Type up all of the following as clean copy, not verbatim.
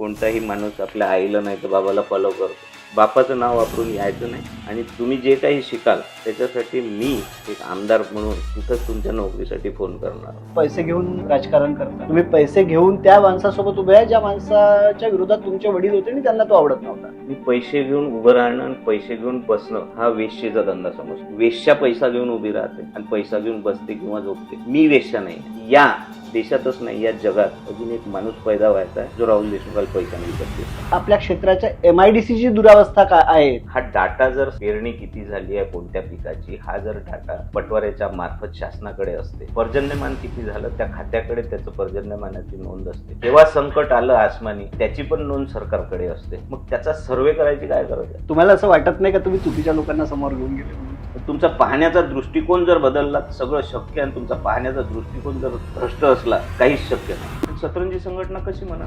कोणताही माणूस आपल्या आईला नाही तर बाबाला फॉलो करतो. बापाचं नाव वापरून यायचं नाही. आणि तुम्ही जे काही शिकाल त्याच्यासाठी मी एक आमदार म्हणून कुठंच तुमच्या नोकरीसाठी फोन करणार. पैसे घेऊन राजकारण करता तुम्ही, पैसे घेऊन त्या माणसासोबत उभे आहे ज्या माणसाच्या विरोधात तुमचे वडील होते आणि त्यांना तो आवडत नव्हता. मी पैसे घेऊन उभं राहणं आणि पैसे घेऊन बसणं हा वेश्येचा धंदा समजतो. वेश्या पैसा घेऊन उभी राहते आणि पैसा घेऊन बसते किंवा झोपते. मी वेश्या नाही. या देशातच नाही, या जगात अजून एक माणूस पैदा व्हायचा आहे जो राहुल देशमुखाला पैसा नाही करते. आपल्या क्षेत्राच्या MIDC ची दुरावस्था काय आहे? हा डाटा जर पेरणी किती झाली आहे कोणत्या पिकाची, हा जर डाटा पटवाऱ्याच्या मार्फत शासनाकडे असते. पर्जन्यमान किती झालं त्या खात्याकडे त्याचं पर्जन्यमानाची नोंद असते. तेव्हा संकट आलं आसमानी त्याची पण नोंद सरकारकडे असते. मग त्याचा सर्वे करायची काय गरज आहे? तुम्हाला असं वाटत नाही का तुम्ही चुकीच्या लोकांना समोर घेऊन गेले म्हणून? तुमचा पाहण्याचा दृष्टिकोन जर बदलला तर सगळं शक्य आहे. तुमचा पाहण्याचा दृष्टिकोन जर भ्रष्ट असला काहीच शक्य नाही. सतरंजी संघटना कशी म्हणा,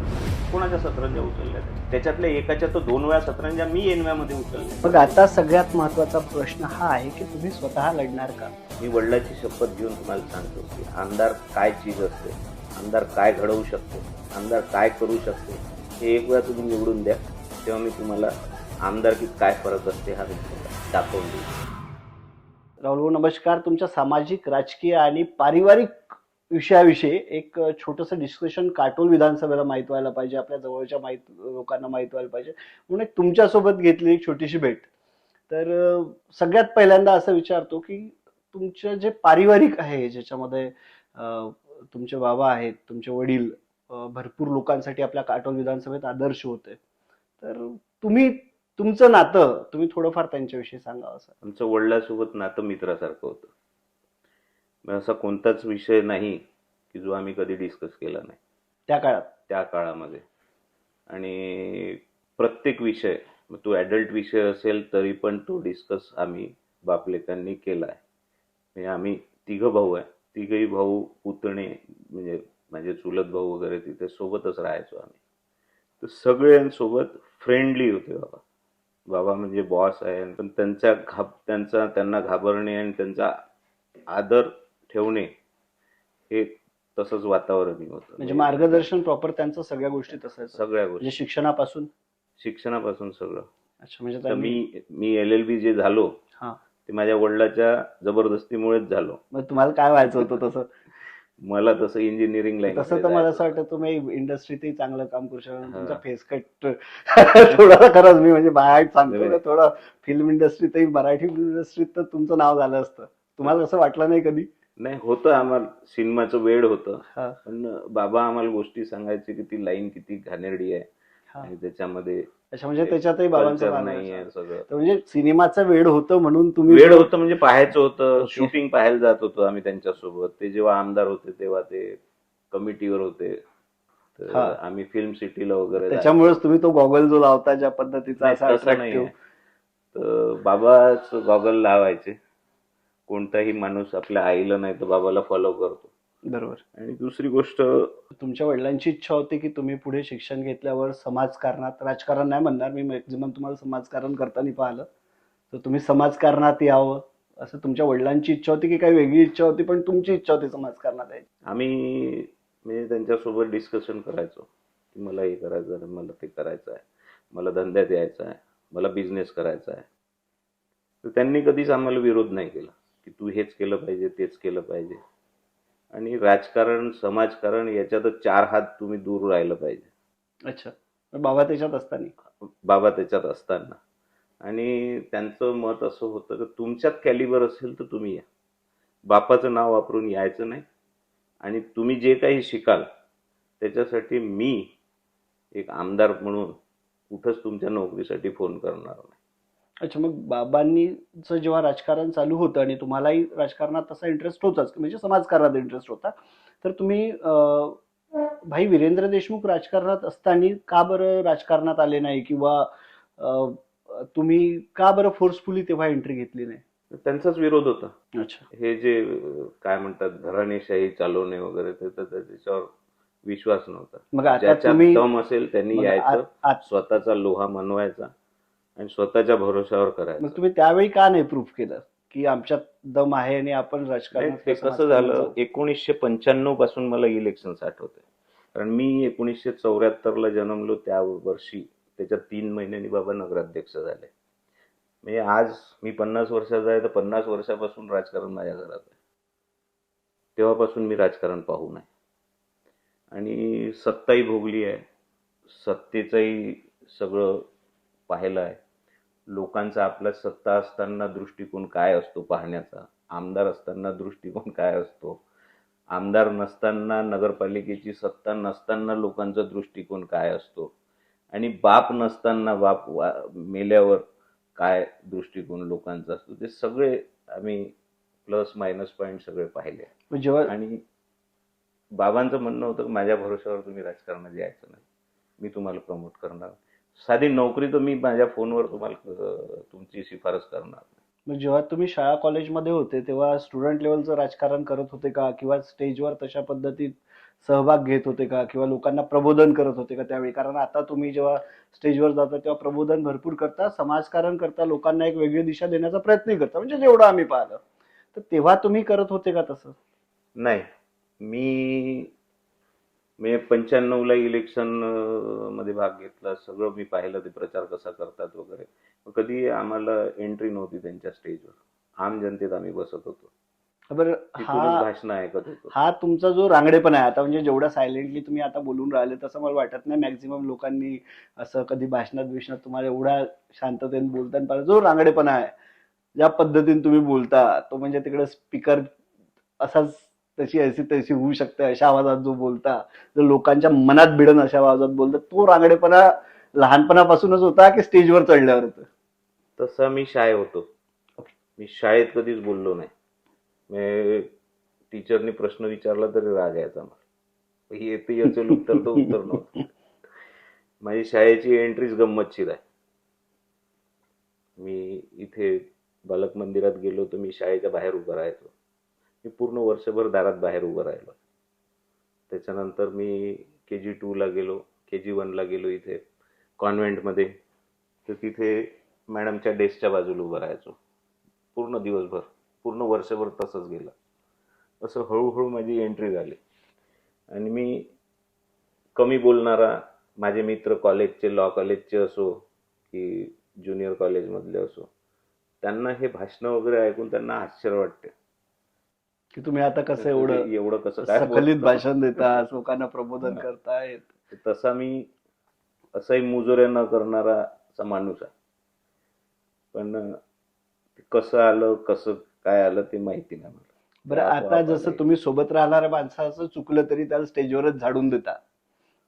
कोणाच्या सतरंज्या उचलल्या त्याच्यातल्या एकाच्या तर 2 वेळा सतरंज्या मी एनव्यामध्ये उचलल्या. मग आता सगळ्यात महत्वाचा प्रश्न हा आहे की तुम्ही स्वतः लढणार का? मी वडिलांची शपथ घेऊन तुम्हाला सांगतो की आमदार काय चीज असते, आमदार काय घडवू शकतो, आमदार काय करू शकतो हे एक वेळा तुम्ही निवडून द्या. तेव्हा मी तुम्हाला आमदारकीत काय फरक असते हा दाखवून देईन. राहुल भाऊ नमस्कार. तुमच्या सामाजिक, राजकीय आणि पारिवारिक विषयाविषयी एक छोटंसं डिस्कशन काटोल विधानसभेला माहीत व्हायला पाहिजे, आपल्या जवळच्या लोकांना माहीत व्हायला पाहिजे म्हणून एक तुमच्यासोबत घेतली एक छोटीशी भेट. तर सगळ्यात पहिल्यांदा असं विचारतो की तुमचं जे पारिवारिक आहे ज्याच्यामध्ये तुमचे बाबा आहेत, तुमचे वडील भरपूर लोकांसाठी आपल्या काटोल विधानसभेत आदर्श होते, तर तुमचं नातं तुम्ही थोडंफार त्यांच्याविषयी सांगा. असं आमचं वडिलांसोबत नातं मित्रासारखं होतं. असा कोणताच विषय नाही की जो आम्ही कधी डिस्कस केला नाही त्या काळामध्ये. आणि प्रत्येक विषय, तो ॲडल्ट विषय असेल तरी पण तो डिस्कस आम्ही बापलेकांनी केला आहे. म्हणजे आम्ही 3 भाऊ आहे, 3 भाऊ पुतणे म्हणजे माझे चुलत भाऊ वगैरे तिथे सोबतच राहायचो आम्ही. तर सगळ्यांसोबत फ्रेंडली होते. बाबा म्हणजे बॉस आहे, पण त्यांना घाबरणे आणि त्यांचा आदर ठेवणे हे तसंच वातावरणही होतं. म्हणजे मार्गदर्शन प्रॉपर त्यांचं सगळ्या गोष्टी तसं सगळ्या गोष्टी म्हणजे शिक्षणापासून सगळं. अच्छा. म्हणजे मी LLB जे झालो ते माझ्या वडिलांच्या जबरदस्तीमुळेच झालो. मग तुम्हाला काय व्हायचं होतं तसं? मला तसं इंजिनिअरिंग लाईन. तसं तर मला असं वाटतं तुम्ही इंडस्ट्रीतही चांगलं काम करू शकता. तुमचा फेस कट थोडा खरंच मी म्हणजे बाहेर सांगतो थोडं फिल्म इंडस्ट्रीतही, मराठी इंडस्ट्रीत तर तुमचं नाव झालं असतं. तुम्हाला असं वाटलं नाही कधी? नाही, होतं आम्हाला सिनेमाचं वेळ होतं, पण बाबा आम्हाला गोष्टी सांगायचे की ती लाईन किती घाणेरडी आहे आणि त्याच्यामध्ये. अच्छा. म्हणजे त्याच्यातही बाबांचं नाही आहे सगळं. म्हणजे सिनेमाचं वेळ होतं म्हणून तुम्ही वेळ होतं म्हणजे पाहायचं होतं, शूटिंग पाहायला जात होतो आम्ही त्यांच्यासोबत. ते जेव्हा आमदार होते तेव्हा ते कमिटीवर होते, तर आम्ही फिल्म सिटीला वगैरे. त्याच्यामुळेच तुम्ही तो गॉगल जो लावता ज्या पद्धतीचा नाही, तर बाबाच गॉगल लावायचे. कोणताही माणूस आपल्या आईला नाही तर बाबाला फॉलो करतो. बरोबर. आणि दुसरी गोष्ट, तुमच्या वडिलांची इच्छा होती की तुम्ही पुढे शिक्षण घेतल्यावर समाजकारणात, राजकारण नाही म्हणणार मी, मॅक्झिमम तुम्हाला समाजकारण करताना पाहिलं, तर तुम्ही समाजकारणात यावं असं तुमच्या वडिलांची इच्छा होती की काही वेगळी इच्छा होती, पण तुमची इच्छा होती समाजकारणात यायची? आम्ही म्हणजे त्यांच्यासोबत डिस्कशन करायचो की मला हे करायचं आहे, मला ते करायचं आहे, मला धंद्यात यायचं आहे, मला बिझनेस करायचा आहे. तर त्यांनी कधीच आम्हाला विरोध नाही केला की तू हेच केलं पाहिजे, तेच केलं पाहिजे. आणि राजकारण, समाजकारण याच्यातच 4 हात तुम्ही दूर राहिलं पाहिजे. अच्छा. बाबा त्याच्यात असताना. आणि त्यांचं मत असं होतं की तुमच्यात कॅलिबर असेल तर तुम्ही या. बापाचं नाव वापरून यायचं नाही. आणि तुम्ही जे काही शिकाल त्याच्यासाठी मी एक आमदार म्हणून कुठंच तुमच्या नोकरीसाठी फोन करणार नाही. अच्छा. मग बाबांनीचं जेव्हा राजकारण चालू होतं आणि तुम्हालाही राजकारणात तसा इंटरेस्ट होताच, म्हणजे समाजकारणात इंटरेस्ट होता, तर तुम्ही भाई वीरेंद्र देशमुख राजकारणात असताना का बरं राजकारणात आले नाही, किंवा तुम्ही का बरं फोर्सफुली तेव्हा एंट्री घेतली नाही? त्यांचाच विरोध होता. अच्छा. हे जे काय म्हणतात घराणेशाही चालवणे वगैरे, त्याच्यावर विश्वास नव्हता. मग आता ज्याच्यात तुम्ही दम असेल त्यांनी यायचं, स्वतःचा लोहा मनवायचा आणि स्वतःच्या भरोशावर करायचं. मग तुम्ही त्यावेळी का नाही प्रूफ केलं की आमच्यात दम आहे आणि आपण राजकारण? ते कसं झालं, 1995 पासून मला इलेक्शन आठवते. कारण मी 1974ला जन्मलो त्या वर्षी त्याच्या 3 महिन्यांनी बाबा नगराध्यक्ष झाले. म्हणजे आज मी 50 वर्षाचा आहे, तर 50 वर्षापासून राजकारण माझ्या घरात आहे. तेव्हापासून मी राजकारण पाहू नये आणि सत्ताही भोगली आहे, सत्तेचंही सगळं पाहिलं आहे. लोकांचा आपला सत्ता असताना दृष्टिकोन काय असतो पाहण्याचा, आमदार असताना दृष्टिकोन काय असतो, आमदार नसताना नगरपालिकेची सत्ता नसताना लोकांचा दृष्टिकोन काय असतो आणि बाप नसताना मेल्यावर काय दृष्टिकोन लोकांचा असतो, ते सगळे आम्ही प्लस मायनस पॉईंट सगळे पाहिले. जेव्हा आणि बाबांचं म्हणणं होतं की माझ्या भरोश्यावर तुम्ही राजकारणात यायचं नाही, मी तुम्हाला प्रमोट करणार. साधी नोकरी तर मी माझ्या फोनवर तुम्हाला तुमची शिफारस करणार. मग जेव्हा तुम्ही शाळा कॉलेजमध्ये होते तेव्हा स्टुडंट लेवलचं राजकारण करत होते का, किंवा स्टेजवर तशा पद्धतीत सहभाग घेत होते का, किंवा लोकांना प्रबोधन करत होते का त्यावेळी? कारण आता तुम्ही जेव्हा स्टेजवर जाता तेव्हा प्रबोधन भरपूर करता, समाजकारण करता, लोकांना एक वेगळी दिशा देण्याचा प्रयत्न करता, म्हणजे जेवढं आम्ही पाहिलं. तर तेव्हा तुम्ही करत होते का तसं? नाही, मी 95ला इलेक्शन मध्ये भाग घेतला, सगळं मी पाहिलं, ते प्रचार कसा करतात वगैरे. कधी आम्हाला एंट्री नव्हती त्यांच्या स्टेजवर, आम जनतेत आम्ही बसत होतो, बरं, तिथूनच भाषण ऐकत होतो. हा तुमचा जो रांगडेपणा आहे आता, म्हणजे जेवढा सायलेंटली तुम्ही आता बोलून राहिले तसं मला वाटत नाही मॅक्झिमम लोकांनी असं कधी भाषणात तुम्हाला एवढा शांततेने बोलताना पाहिलं. जो रांगडेपणा आहे, ज्या पद्धतीने तुम्ही बोलता, तो म्हणजे तिकडे स्पीकर असाच तशी ऐसी तशी होऊ शकते अशा आवाजात जो बोलता, जर लोकांच्या मनात भिडन अशा आवाजात बोलता, तो रांगडेपणा लहानपणापासूनच होता की स्टेजवर चढल्यावर होतं? तसा मी शाय होतो. मी शाळेत कधीच बोललो नाही. टीचरने प्रश्न विचारला तरी राग यायचा मला, येते याचं उत्तर तर उत्तर नव्हतं. माझी शाळेची एंट्रीच गंमतशीर आहे. मी इथे बालक मंदिरात गेलो तर मी शाळेच्या बाहेर उभं राहायचो. मी पूर्ण वर्षभर दारात बाहेर उभं राहिलो. त्याच्यानंतर मी KG2ला गेलो, KG1ला गेलो इथे कॉन्व्हेंटमध्ये, तर तिथे मॅडमच्या डेस्कच्या बाजूला उभं राहायचो पूर्ण दिवसभर. पूर्ण वर्षभर तसंच गेलं. असं हळूहळू माझी एंट्री झाली आणि मी कमी बोलणारा, माझे मित्र कॉलेजचे, लॉ कॉलेजचे असो की ज्युनियर कॉलेजमधले असो, त्यांना हे भाषणं वगैरे ऐकून त्यांना आश्चर्य वाटते की तुम्ही आता कसं एवढं कसं काय सकलित भाषण देता, लोकांना प्रबोधन करतायत. तसा मी असंही मुजोऱ्या न करणारा असा माणूस आहे, पण कसं आलं, कसं काय आलं ते माहिती नाही मला. बरं, आता जसं तुम्ही सोबत राहणाऱ्या माणसाचं चुकलं तरी त्याला स्टेजवरच झाडून देता,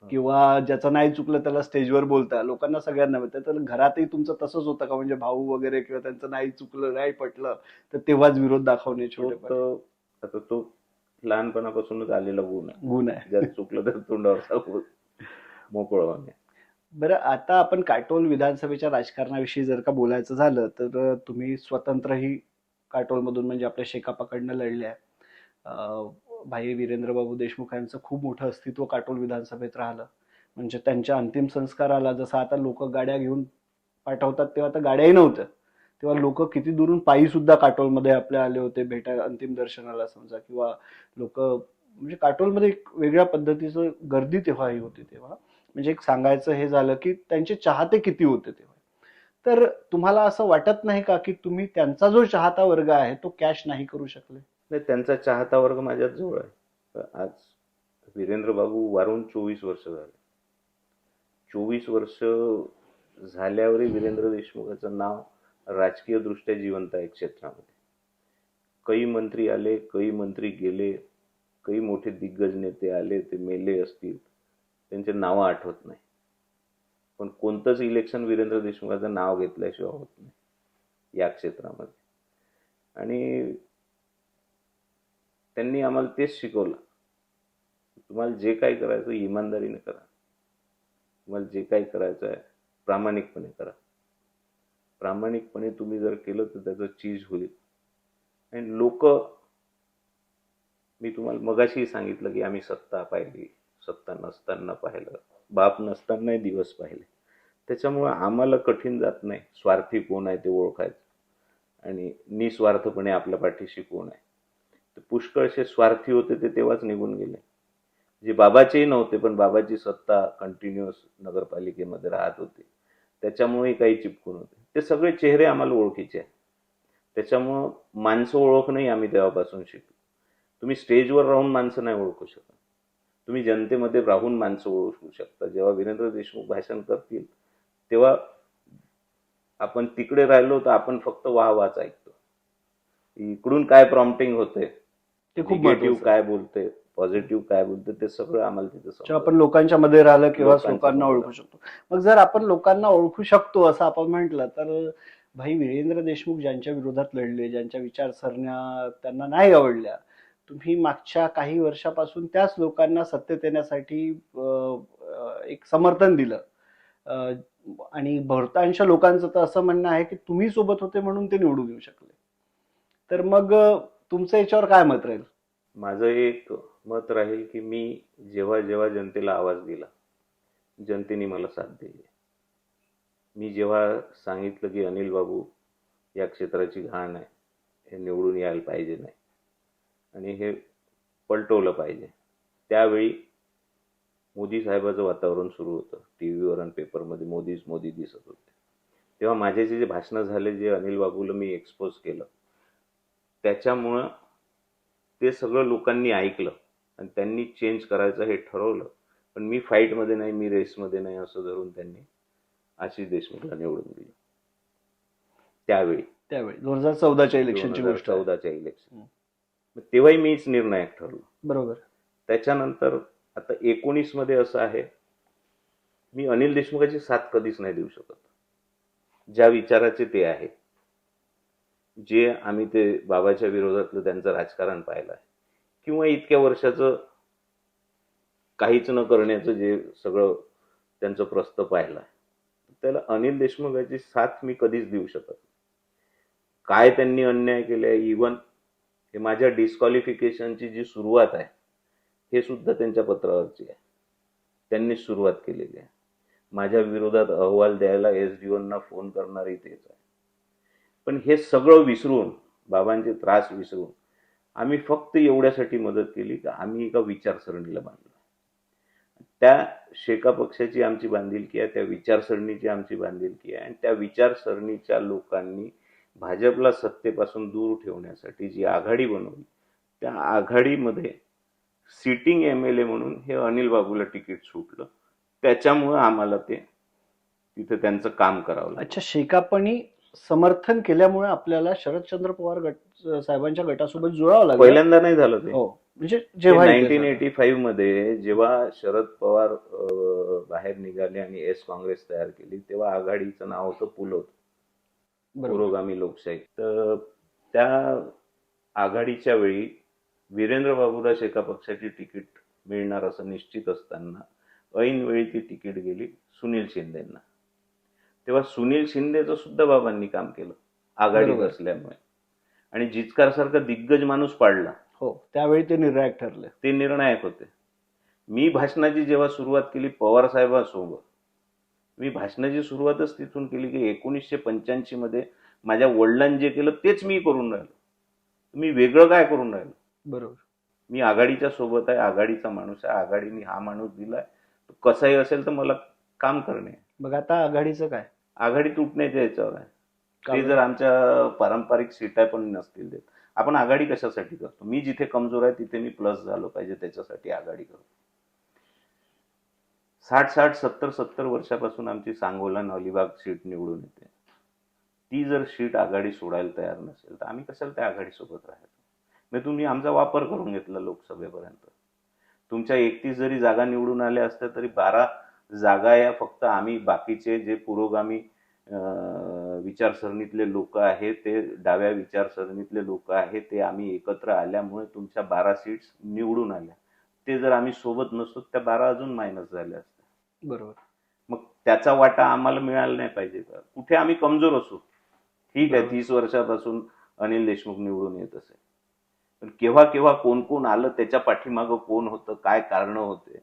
किंवा ज्याचं नाही चुकलं त्याला स्टेजवर बोलता, लोकांना सगळ्यांना मिळतं. तर घरातही तुमचं तसंच होतं का? म्हणजे भाऊ वगैरे किंवा त्यांचं नाही चुकलं, नाही पटलं तर तेव्हाच विरोध दाखवणे छोटे? आता तो लहानपणापासूनच आलेला गुण आहे. ज्यात चुकलं तर तोंडावर मोकळं होणे. बरं, आता आपण काटोल विधानसभेच्या राजकारणाविषयी जर का बोलायचं झालं तर तुम्ही स्वतंत्रही काटोलमधून म्हणजे आपल्या शेकापाकडनं लढले आहे. भाई वीरेंद्रबाबू देशमुख यांचं खूप मोठं अस्तित्व काटोल विधानसभेत राहिलं. म्हणजे त्यांच्या अंतिम संस्काराला जसं आता लोक गाड्या घेऊन पाठवतात, तेव्हा तर गाड्याही नव्हत्या. तेव्हा लोक किती दुरून पायी सुद्धा काटोलमध्ये आपल्या आले होते भेटायला, अंतिम दर्शनाला समजा, किंवा लोक म्हणजे काटोलमध्ये एक वेगळ्या पद्धतीचं गर्दी तेव्हाही होती. तेव्हा म्हणजे एक सांगायचं हे झालं की त्यांचे चाहते किती होते तेव्हा. तर तुम्हाला असं वाटत नाही का की तुम्ही त्यांचा जो चाहता वर्ग आहे तो कॅश नाही करू शकले? नाही, त्यांचा चाहता वर्ग माझ्याच जवळ आहे. आज वीरेंद्र बाबू वारून 24 वर्ष झाले. 24 वर्ष झाल्यावरही वीरेंद्र देशमुखाचं नाव राजकीय दृष्ट्या जिवंत आहे क्षेत्रामध्ये. काही मंत्री आले, काही मंत्री गेले, काही मोठे दिग्गज नेते आले, ते मेले असतील, त्यांचे नावं आठवत नाही. पण कोणतंच इलेक्शन वीरेंद्र देशमुखाचं नाव घेतल्याशिवाय होत नाही या क्षेत्रामध्ये. आणि त्यांनी आम्हाला तेच शिकवलं, तुम्हाला जे काही करायचं इमानदारीने करा, तुम्हाला जे काही करायचं आहे प्रामाणिकपणे करा. प्रामाणिकपणे तुम्ही जर केलं तर त्याचं चीज होईल. आणि लोक, मी तुम्हाला मगाशी सांगितलं की आम्ही सत्ता पाहिली, सत्ता नसताना पाहिलं, बाप नसतानाही दिवस पाहिले. त्याच्यामुळे आम्हाला कठीण जात नाही स्वार्थी कोण आहे ते ओळखायचं आणि निस्वार्थपणे आपल्या पाठीशी कोण आहे. पुष्कळसे स्वार्थी होते ते तेव्हाच निघून गेले. जे बाबाचेही नव्हते, पण बाबाची सत्ता कंटिन्युअस नगरपालिकेमध्ये राहत होती, त्याच्यामुळे काही चिपकून होते. ते सगळे चेहरे आम्हाला ओळखीचे आहे. त्याच्यामुळं माणसं ओळखणंही आम्ही तेव्हापासून शिकलो. तुम्ही स्टेजवर राहून माणसं नाही ओळखू शकत, तुम्ही जनतेमध्ये राहून माणसं ओळखू शकता. जेव्हा वीरेंद्र देशमुख भाषण करतील तेव्हा आपण तिकडे राहिलो तर आपण फक्त वाहच ऐकतो. इकडून काय प्रॉम्प्टिंग होते, ते खूप निगेटिव्ह महत्वाचं काय बोलते, पॉझिटिव्ह काय बोलते, ते सगळं आम्हाला तिथे जेव्हा समजतं. आपण लोकांच्या मध्ये राहिलं किंवाच लोकांच्या लोकांना मध्ये ओळखू शकतो. मग जर आपण लोकांना ओळखू शकतो असं आपण म्हटलं तर भाई वीरेंद्र देशमुख ज्यांच्या विरोधात लढले, ज्यांच्या विचारसरण्या त्यांना नाही आवडल्या, तुम्ही मागच्या काही वर्षापासून त्याच लोकांना सत्तेत येण्यासाठी एक समर्थन दिलं. अं, आणि बहुतांश लोकांचं तर असं म्हणणं आहे की तुम्ही सोबत होते म्हणून ते निवडून येऊ शकले. तर मग तुमचं याच्यावर काय मत राहील? माझं एक मत राहील की मी जेव्हा जेव्हा जनतेला आवाज दिला, जनतेने मला साथ दिली. मी जेव्हा सांगितलं की अनिल बाबू या क्षेत्राची घाण आहे, हे निवडून यायला पाहिजे नाही आणि हे पलटवलं पाहिजे, त्यावेळी मोदी साहेबाचं वातावरण सुरू होतं. टी व्हीवर आणि पेपरमध्ये मोदीच मोदी दिसत होते. तेव्हा माझे जे भाषणं झाले, जे अनिल बाबूला मी एक्सपोज केलं, त्याच्यामुळं ते सगळं लोकांनी ऐकलं आणि त्यांनी चेंज करायचं हे ठरवलं. पण मी फाईटमध्ये नाही, मी रेसमध्ये नाही असं धरून त्यांनी आशिष देशमुखला निवडून दिलं त्यावेळी 2014च्या इलेक्शनची गोष्ट आहे. 2014च्या इलेक्शन. तेव्हाही मीच निर्णायक ठरलो. बरोबर. त्याच्यानंतर आता 19 मध्ये असं आहे, मी अनिल देशमुखाची साथ कधीच नाही देऊ शकत. ज्या विचाराचे ते आहे, जे आम्ही ते बाबाच्या विरोधातलं त्यांचं राजकारण पाहिलं आहे, किंवा इतक्या वर्षाचं काहीच न करण्याचं जे सगळं त्यांचं प्रस्ताव पाहिलं आहे, त्याला अनिल देशमुखाची साथ मी कधीच देऊ शकत नाही. काय त्यांनी अन्याय केले, इव्हन हे माझ्या डिस्क्वालिफिकेशनची जी सुरुवात आहे, हे सुद्धा त्यांच्या पत्रावरची आहे. त्यांनी सुरुवात केलेली आहे. माझ्या विरोधात अहवाल द्यायला एसडीओंना फोन करणारी तेच आहे. पण हे सगळं विसरून, बाबांचे त्रास विसरून, आम्ही फक्त एवढ्यासाठी मदत केली की आम्ही एका विचारसरणीला बांधलो. त्या शेका पक्षाची आमची बांधिलकी आहे, त्या विचारसरणीची आमची बांधिलकी आहे. आणि त्या विचारसरणीच्या लोकांनी भाजपला सत्तेपासून दूर ठेवण्यासाठी जी आघाडी बनवली, त्या आघाडीमध्ये सिटिंग MLA म्हणून हे अनिल बाबूला तिकीट सुटलं. त्याच्यामुळं आम्हाला ते तिथे त्यांचं काम करावं लागलं. अच्छा, शेकापणी समर्थन केल्यामुळे आपल्याला शरदचंद्र पवार साहेबांच्या गटासोबत जुळावं लागलं. पहिल्यांदा नाही झालं ते. हो, म्हणजे जेव्हा 1985 मध्ये जेव्हा शरद पवार बाहेर निघाले आणि काँग्रेस तयार केली, तेव्हा आघाडीचं नाव होतं पुलोद, पुरोगामी लोकशाही. तर त्या आघाडीच्या वेळी वीरेंद्र बाबूला शेका पक्षाची तिकीट मिळणार असं निश्चित असताना ऐनवेळी ती तिकीट गेली सुनील शिंदेंना. तेव्हा सुनील शिंदेचं सुद्धा बाबांनी काम केलं आघाडीत असल्यामुळे, आणि जिचकार सारखा दिग्गज माणूस पाडला. हो, त्यावेळी ते निर्णायक ठरले. ते निर्णायक होते. मी भाषणाची जेव्हा सुरुवात केली पवार साहेबांसोबत, मी भाषणाची सुरुवातच तिथून केली की 1985 मध्ये माझ्या वडिलांनी जे केलं तेच मी करून राहिलो, मी वेगळं काय करून राहिलो. बरोबर. मी आघाडीच्या सोबत आहे, आघाडीचा माणूस आहे, आघाडीने हा माणूस दिलाय, कसाही असेल तर मला काम करणे. मग आता आघाडीचं काय? आघाडी तुटण्याच्या याच्यावर आहे. ते जर आमच्या पारंपरिक सीटा पण नसतील देत, आपण आघाडी कशासाठी करतो? मी जिथे कमजोर आहे तिथे मी प्लस झालो पाहिजे, त्याच्यासाठी आघाडी करतो. 60-70 वर्षापासून आमची सांगोला आणि अलिबाग सीट निवडून येते. ती जर सीट आघाडी सोडायला तयार नसेल तर आम्ही कशाला त्या आघाडीसोबत राहायचं? मग तुम्ही आमचा वापर करून घेतला लोकसभेपर्यंत. तुमच्या 31 जरी जागा निवडून आल्या असत्या तरी 12 जागा या फक्त आम्ही बाकीचे जे पुरोगामी विचारसरणीतले लोक आहेत, ते डाव्या विचारसरणीतले लोक आहेत, ते आम्ही एकत्र आल्यामुळे तुमच्या 12 सीट्स निवडून आल्या. ते जर आम्ही सोबत नसतो त्या 12 अजून मायनस झाल्या असत्या. बरोबर. मग त्याचा वाटा आम्हाला मिळाला नाही पाहिजे का? कुठे आम्ही कमजोर असू, ठीक आहे, 30 वर्षापासून अनिल देशमुख निवडून येत असेल, पण केव्हा केव्हा कोण कोण आलं, त्याच्या पाठीमागं कोण होतं, काय कारण होते.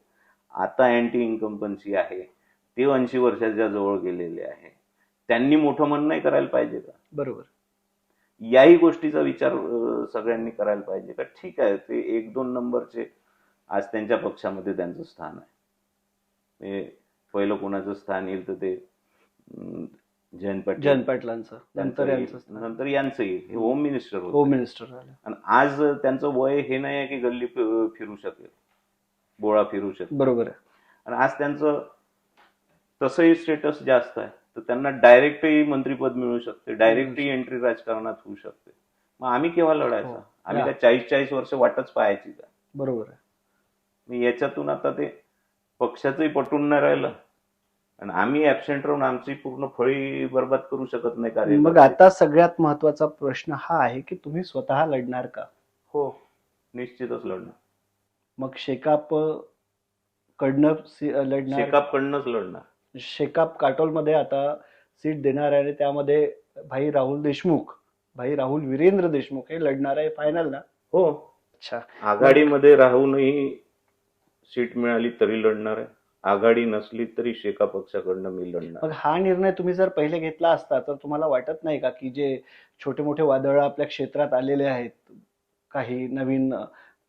आता अँटी इन्कम्पन्सी आहे, ते 80 वर्षाच्या जवळ गेलेले आहे, त्यांनी मोठं मन नाही करायला पाहिजे का? बरोबर. याही गोष्टीचा विचार सगळ्यांनी करायला पाहिजे का? ठीक आहे, ते 1-2 नंबरचे आज त्यांच्या पक्षामध्ये त्यांचं स्थान आहे. म्हणजे पहिलं कोणाचं स्थान येईल तर ते जयंत जयंत पाटील, पाटलांचं, नंतर त्यांचं यांचं येईल, नंतर यांचं येईल. हे होम मिनिस्टर होम होते. मिनिस्टर झालं. आणि आज त्यांचं वय हे नाही आहे की गल्ली फिरू शकेल, बोळा फिरू शकेल. बरोबर आहे. आणि आज त्यांचं तसंही स्टेटस जास्त आहे, तर त्यांना डायरेक्टही मंत्रीपद मिळू शकते, डायरेक्टही एंट्री राजकारणात होऊ शकते. मग आम्ही केव्हा लढायचं? हो. आम्ही काय 40-40 वर्ष वाटच पाहायची का? बरोबर आहे. मी याच्यातून आता ते पक्षाचंही पटून नाही राहिलं आणि आम्ही ऍबसेंट राहून आमची पूर्ण फळी बर्बाद करू शकत नाही कार्य. मग आता सगळ्यात महत्वाचा प्रश्न हा आहे की तुम्ही स्वतः लढणार का? हो, निश्चितच लढणार. मग शेकाप कडनं लढणार? शेकाप कडनंच लढणार. शेकाप काटोलमध्ये आता सीट देणार आहे आणि त्यामध्ये भाई राहुल देशमुख, भाई राहुल वीरेंद्र देशमुख हे लढणार आहे फायनल ना? हो, अच्छा. आघाडीमध्ये राहूनही सीट मिळाली तरी लढणार आहे, आघाडी नसली तरी शेका पक्षाकडनं मी लढणार. मग हा निर्णय तुम्ही जर पहिले घेतला असता तर तुम्हाला वाटत नाही का की जे छोटे मोठे वादळ आपल्या क्षेत्रात आलेले आहेत, काही नवीन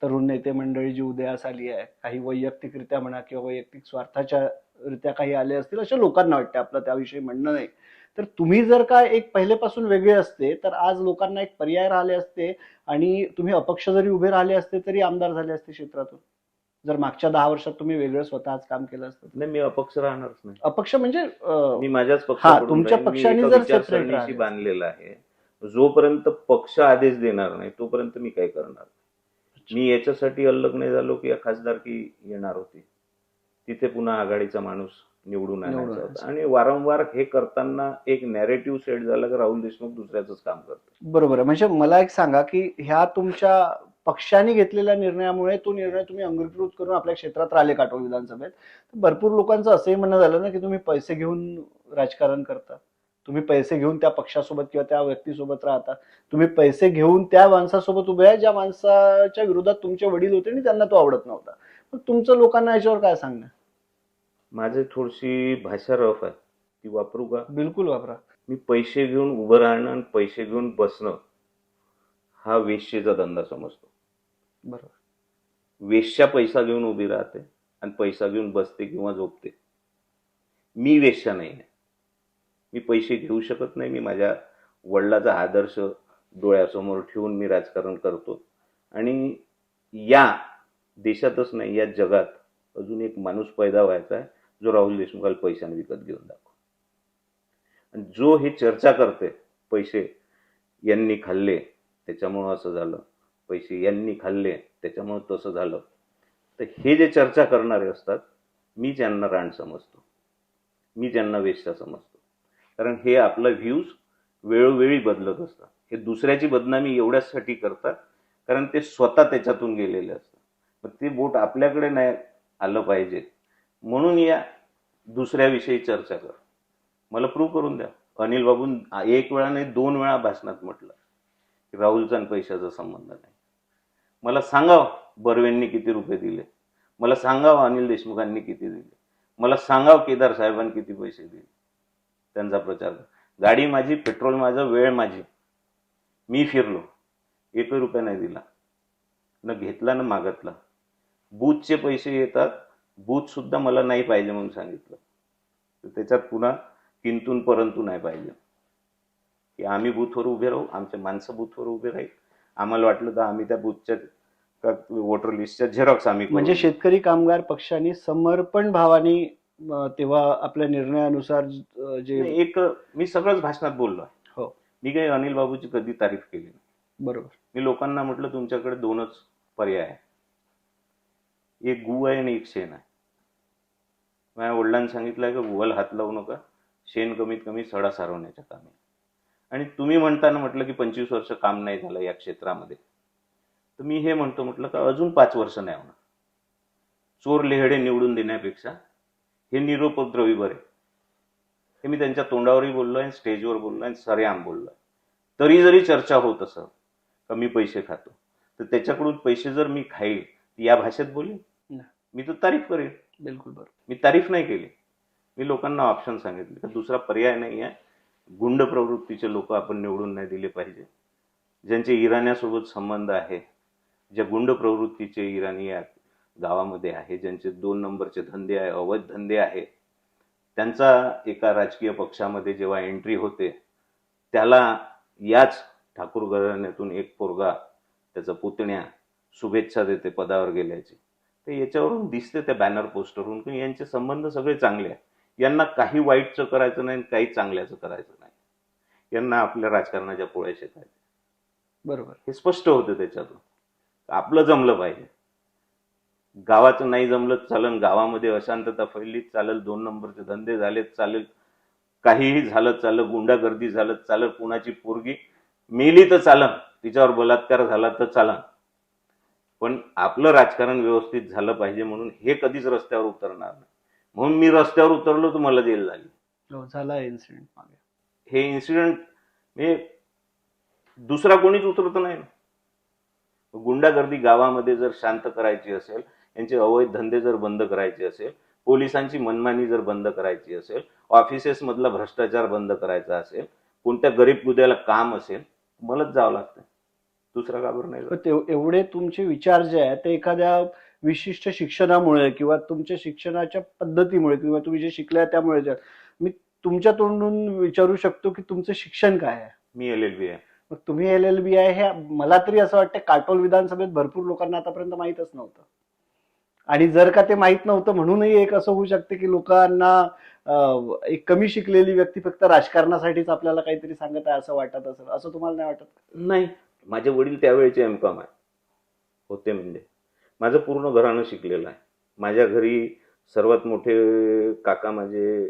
तरुण नेते मंडळी जी उदयास आली आहे, काही वैयक्तिकरित्या म्हणा किंवा वैयक्तिक स्वार्थाच्या रित्या काही आले असतील, अशा लोकांना वाटते, आपलं त्याविषयी म्हणणं नाही, तर तुम्ही जर का एक पहिलेपासून वेगळे असते तर आज लोकांना एक पर्याय राहिले असते आणि तुम्ही अपक्ष जरी उभे राहिले असते तरी आमदार झाले असते क्षेत्रातून, जर मागच्या 10 वर्षात तुम्ही वेगळं स्वतःच काम केलं असतं. नाही, मी अपक्ष राहणारच नाही. अपक्ष म्हणजे मी माझ्याच हा, पक्षाकडून तुमच्या राहीन. मी पक्षाने एका जर सेपरेट विचारसरणीशी राहिले. बांधलेला आहे. जोपर्यंत पक्ष आदेश देणार नाही तोपर्यंत मी काय करणार? मी याच्यासाठी अल्लग नाही झालो की खासदारकी येणार होती, तिथे पुन्हा आघाडीचा माणूस निवडून आणायचा होता. आणि वारंवार हे करताना एक नॅरेटिव्ह सेट झाला की राहुल देशमुख दुसऱ्याच काम करतो. बरोबर आहे. म्हणजे मला एक सांगा की ह्या तुमच्या पक्षाने घेतलेल्या निर्णयामुळे तो निर्णय तुम्ही अंगीकृत करून आपल्या क्षेत्रात राहिले काटोल विधानसभेत. भरपूर लोकांचं असंही म्हणणं झालं ना की तुम्ही पैसे घेऊन राजकारण करता, तुम्ही पैसे घेऊन त्या पक्षासोबत किंवा त्या व्यक्तीसोबत राहता, तुम्ही पैसे घेऊन त्या माणसासोबत उभे आहे ज्या माणसाच्या विरोधात तुमचे वडील होते आणि त्यांना तो आवडत नव्हता. मग तुमचं लोकांना याच्यावर काय सांगणं? माझी थोडीशी भाषा रफ आहे, ती वापरू का? बिलकुल वापरा. मी पैसे घेऊन उभं राहणं आणि पैसे घेऊन बसणं हा वेश्येचा धंदा समजतो. बरोबर. वेश्या पैसा घेऊन उभी राहते आणि पैसा घेऊन बसते किंवा झोपते. मी वेश्या नाही आहे. मी पैसे घेऊ शकत नाही. मी माझ्या वडिलाचा आदर्श डोळ्यासमोर ठेवून मी राजकारण करतो. आणि या देशातच नाही, या जगात अजून एक माणूस पैदा व्हायचा आहे जो राहुल देशमुखाला पैशाने विकत घेऊन दाखव. आणि जो हे चर्चा करते पैसे यांनी खाल्ले त्याच्यामुळं असं झालं, पैसे यांनी खाल्ले त्याच्यामुळं तसं झालं, तर हे जे चर्चा करणारे असतात मी त्यांना रान समजतो, मी त्यांना वेश्या समजतो. कारण हे आपला व्ह्यूज वेळोवेळी बदलत असतात. हे दुसऱ्याची बदनामी एवढ्यासाठी करतात कारण ते स्वतः त्याच्यातून गेलेले असतात. मग ते बोट आपल्याकडे नाही आलं पाहिजे म्हणून या दुसऱ्याविषयी चर्चा कर. मला प्रूव्ह करून द्या. अनिल बाबून एक वेळा नाही 2 वेळा भाषणात म्हटलं की राहुलचा आणि पैशाचा संबंध नाही. मला सांगाव बर्वेंनी किती रुपये दिले, मला सांगाव अनिल देशमुखांनी किती दिले, मला सांगाव केदार साहेबांनी किती पैसे दिले त्यांचा प्रचार. गाडी माझी, पेट्रोल माझं, वेळ माझी, मी फिरलो, 1 रुपया नाही दिला, न घेतला न मागतला. बूथचे पैसे येतात, बूथ सुद्धा मला नाही पाहिजे म्हणून सांगितलं, तर त्याच्यात पुन्हा किंतून परंतु नाही पाहिजे की आम्ही बूथवर उभे राहू, आमचे माणसं बूथवर उभे राहील, आम्हाला वाटलं तर आम्ही त्या बूथच्या वोटर लिस्टच्या झेरॉक्स आम्ही. म्हणजे शेतकरी कामगार पक्षाने समर्पण भावाने तेव्हा आपल्या निर्णयानुसार जे एक मी सगळंच भाषणात बोललो आहे. हो, मी काही अनिल बाबूची कधी तारीफ केली नाही. बरोबर. मी लोकांना म्हटलं तुमच्याकडे 2च पर्याय आहे, एक गु आहे आणि एक शेण आहे. माझ्या वडिलांनी सांगितलं की गुवाला हात लावू नका, शेण कमीत कमी सडा सारवण्याच्या कामी. आणि तुम्ही म्हणताना म्हटलं की 25 वर्ष काम नाही झालं या क्षेत्रामध्ये, तर मी हे म्हणतो म्हटलं का अजून 5 वर्ष नाही होणार. चोर लेहडे निवडून देण्यापेक्षा हे निरुपद्रवी बरे. हे मी त्यांच्या तोंडावरही बोललो आहे, स्टेजवर बोललो आहे, सरेआम बोललो आहे. तरी जरी चर्चा होत असं का मी पैसे खातो, तर त्याच्याकडून पैसे जर मी खाईल या भाषेत बोलेन, मी तर तारीफ करेन. बिलकुल बरोबर. मी तारीफ नाही केली. मी लोकांना ऑप्शन सांगितले का दुसरा पर्याय नाही आहे. गुंड प्रवृत्तीचे लोक आपण निवडून नाही दिले पाहिजे. ज्यांचे इराण्यासोबत संबंध आहे, ज्या गुंड प्रवृत्तीचे इराणी आहेत, गावामध्ये आहे, ज्यांचे 2 नंबरचे धंदे आहे, अवैध धंदे आहे, त्यांचा एका राजकीय पक्षामध्ये जेव्हा एंट्री होते, त्याला याच ठाकूर घराण्यातून एक पोरगा, त्याचा पुतण्या, शुभेच्छा देते पदावर गेल्याची. तर याच्यावरून दिसते त्या बॅनर पोस्टरवरून की यांचे संबंध सगळे चांगले आहेत. यांना काही वाईटचं करायचं नाही, काही चांगल्याचं करायचं नाही. यांना आपल्या राजकारणाच्या पोळ्या शेकायच्या. बरोबर. हे स्पष्ट होतं त्याच्यातून. आपलं जमलं पाहिजे. गावाचं नाही जमलं चालेल, गावामध्ये अशांतता फैलीत चालेल, 2 नंबरचे धंदे झालेत चालेल, काहीही झालं चालेल, गुंडागर्दी झालं चालेल, कुणाची पोरगी मेली तर चालेल, तिच्यावर बलात्कार झाला तर चालेल, पण आपलं राजकारण व्यवस्थित झालं पाहिजे. म्हणून हे कधीच रस्त्यावर उतरणार नाही. म्हणून मी रस्त्यावर उतरलो तर मला जेल झाली. झाला इन्सिडेंट मागे. हे इन्सिडेंट म्हणजे दुसरा कोणीच उतरत नाही. गुंडागर्दी गावामध्ये जर शांत करायची असेल, यांचे अवैध धंदे जर बंद करायचे असेल, पोलिसांची मनमानी जर बंद करायची असेल, ऑफिसेस मधला भ्रष्टाचार बंद करायचा असेल, कोणत्या गरीब गुद्याला काम असेल, मलाच जावं लागतं. दुसरा का बरं नाही? एवढे तुमचे विचार जे आहेत ते एखाद्या विशिष्ट शिक्षणामुळे किंवा तुमच्या शिक्षणाच्या पद्धतीमुळे किंवा तुम्ही जे शिकलाय त्यामुळे मी तुमच्या तोंडून विचारू शकतो की तुमचं शिक्षण काय आहे? मी LLB आहे. मग तुम्ही LLB आहे हे मला तरी असं वाटतं काटोल विधानसभेत भरपूर लोकांना आतापर्यंत माहीतच नव्हतं. आणि जर का ते माहीत नव्हतं म्हणूनही एक असं होऊ शकते की लोकांना एक कमी शिकलेली व्यक्ती फक्त राजकारणासाठीच आपल्याला काहीतरी सांगत आहे असं वाटत असेल. असं तुम्हाला नाही वाटत? नाही, माझे वडील त्यावेळेचे M.Com होते. म्हणजे माझं पूर्ण घराणं शिकलेलं आहे. माझ्या घरी सर्वात मोठे काका माझे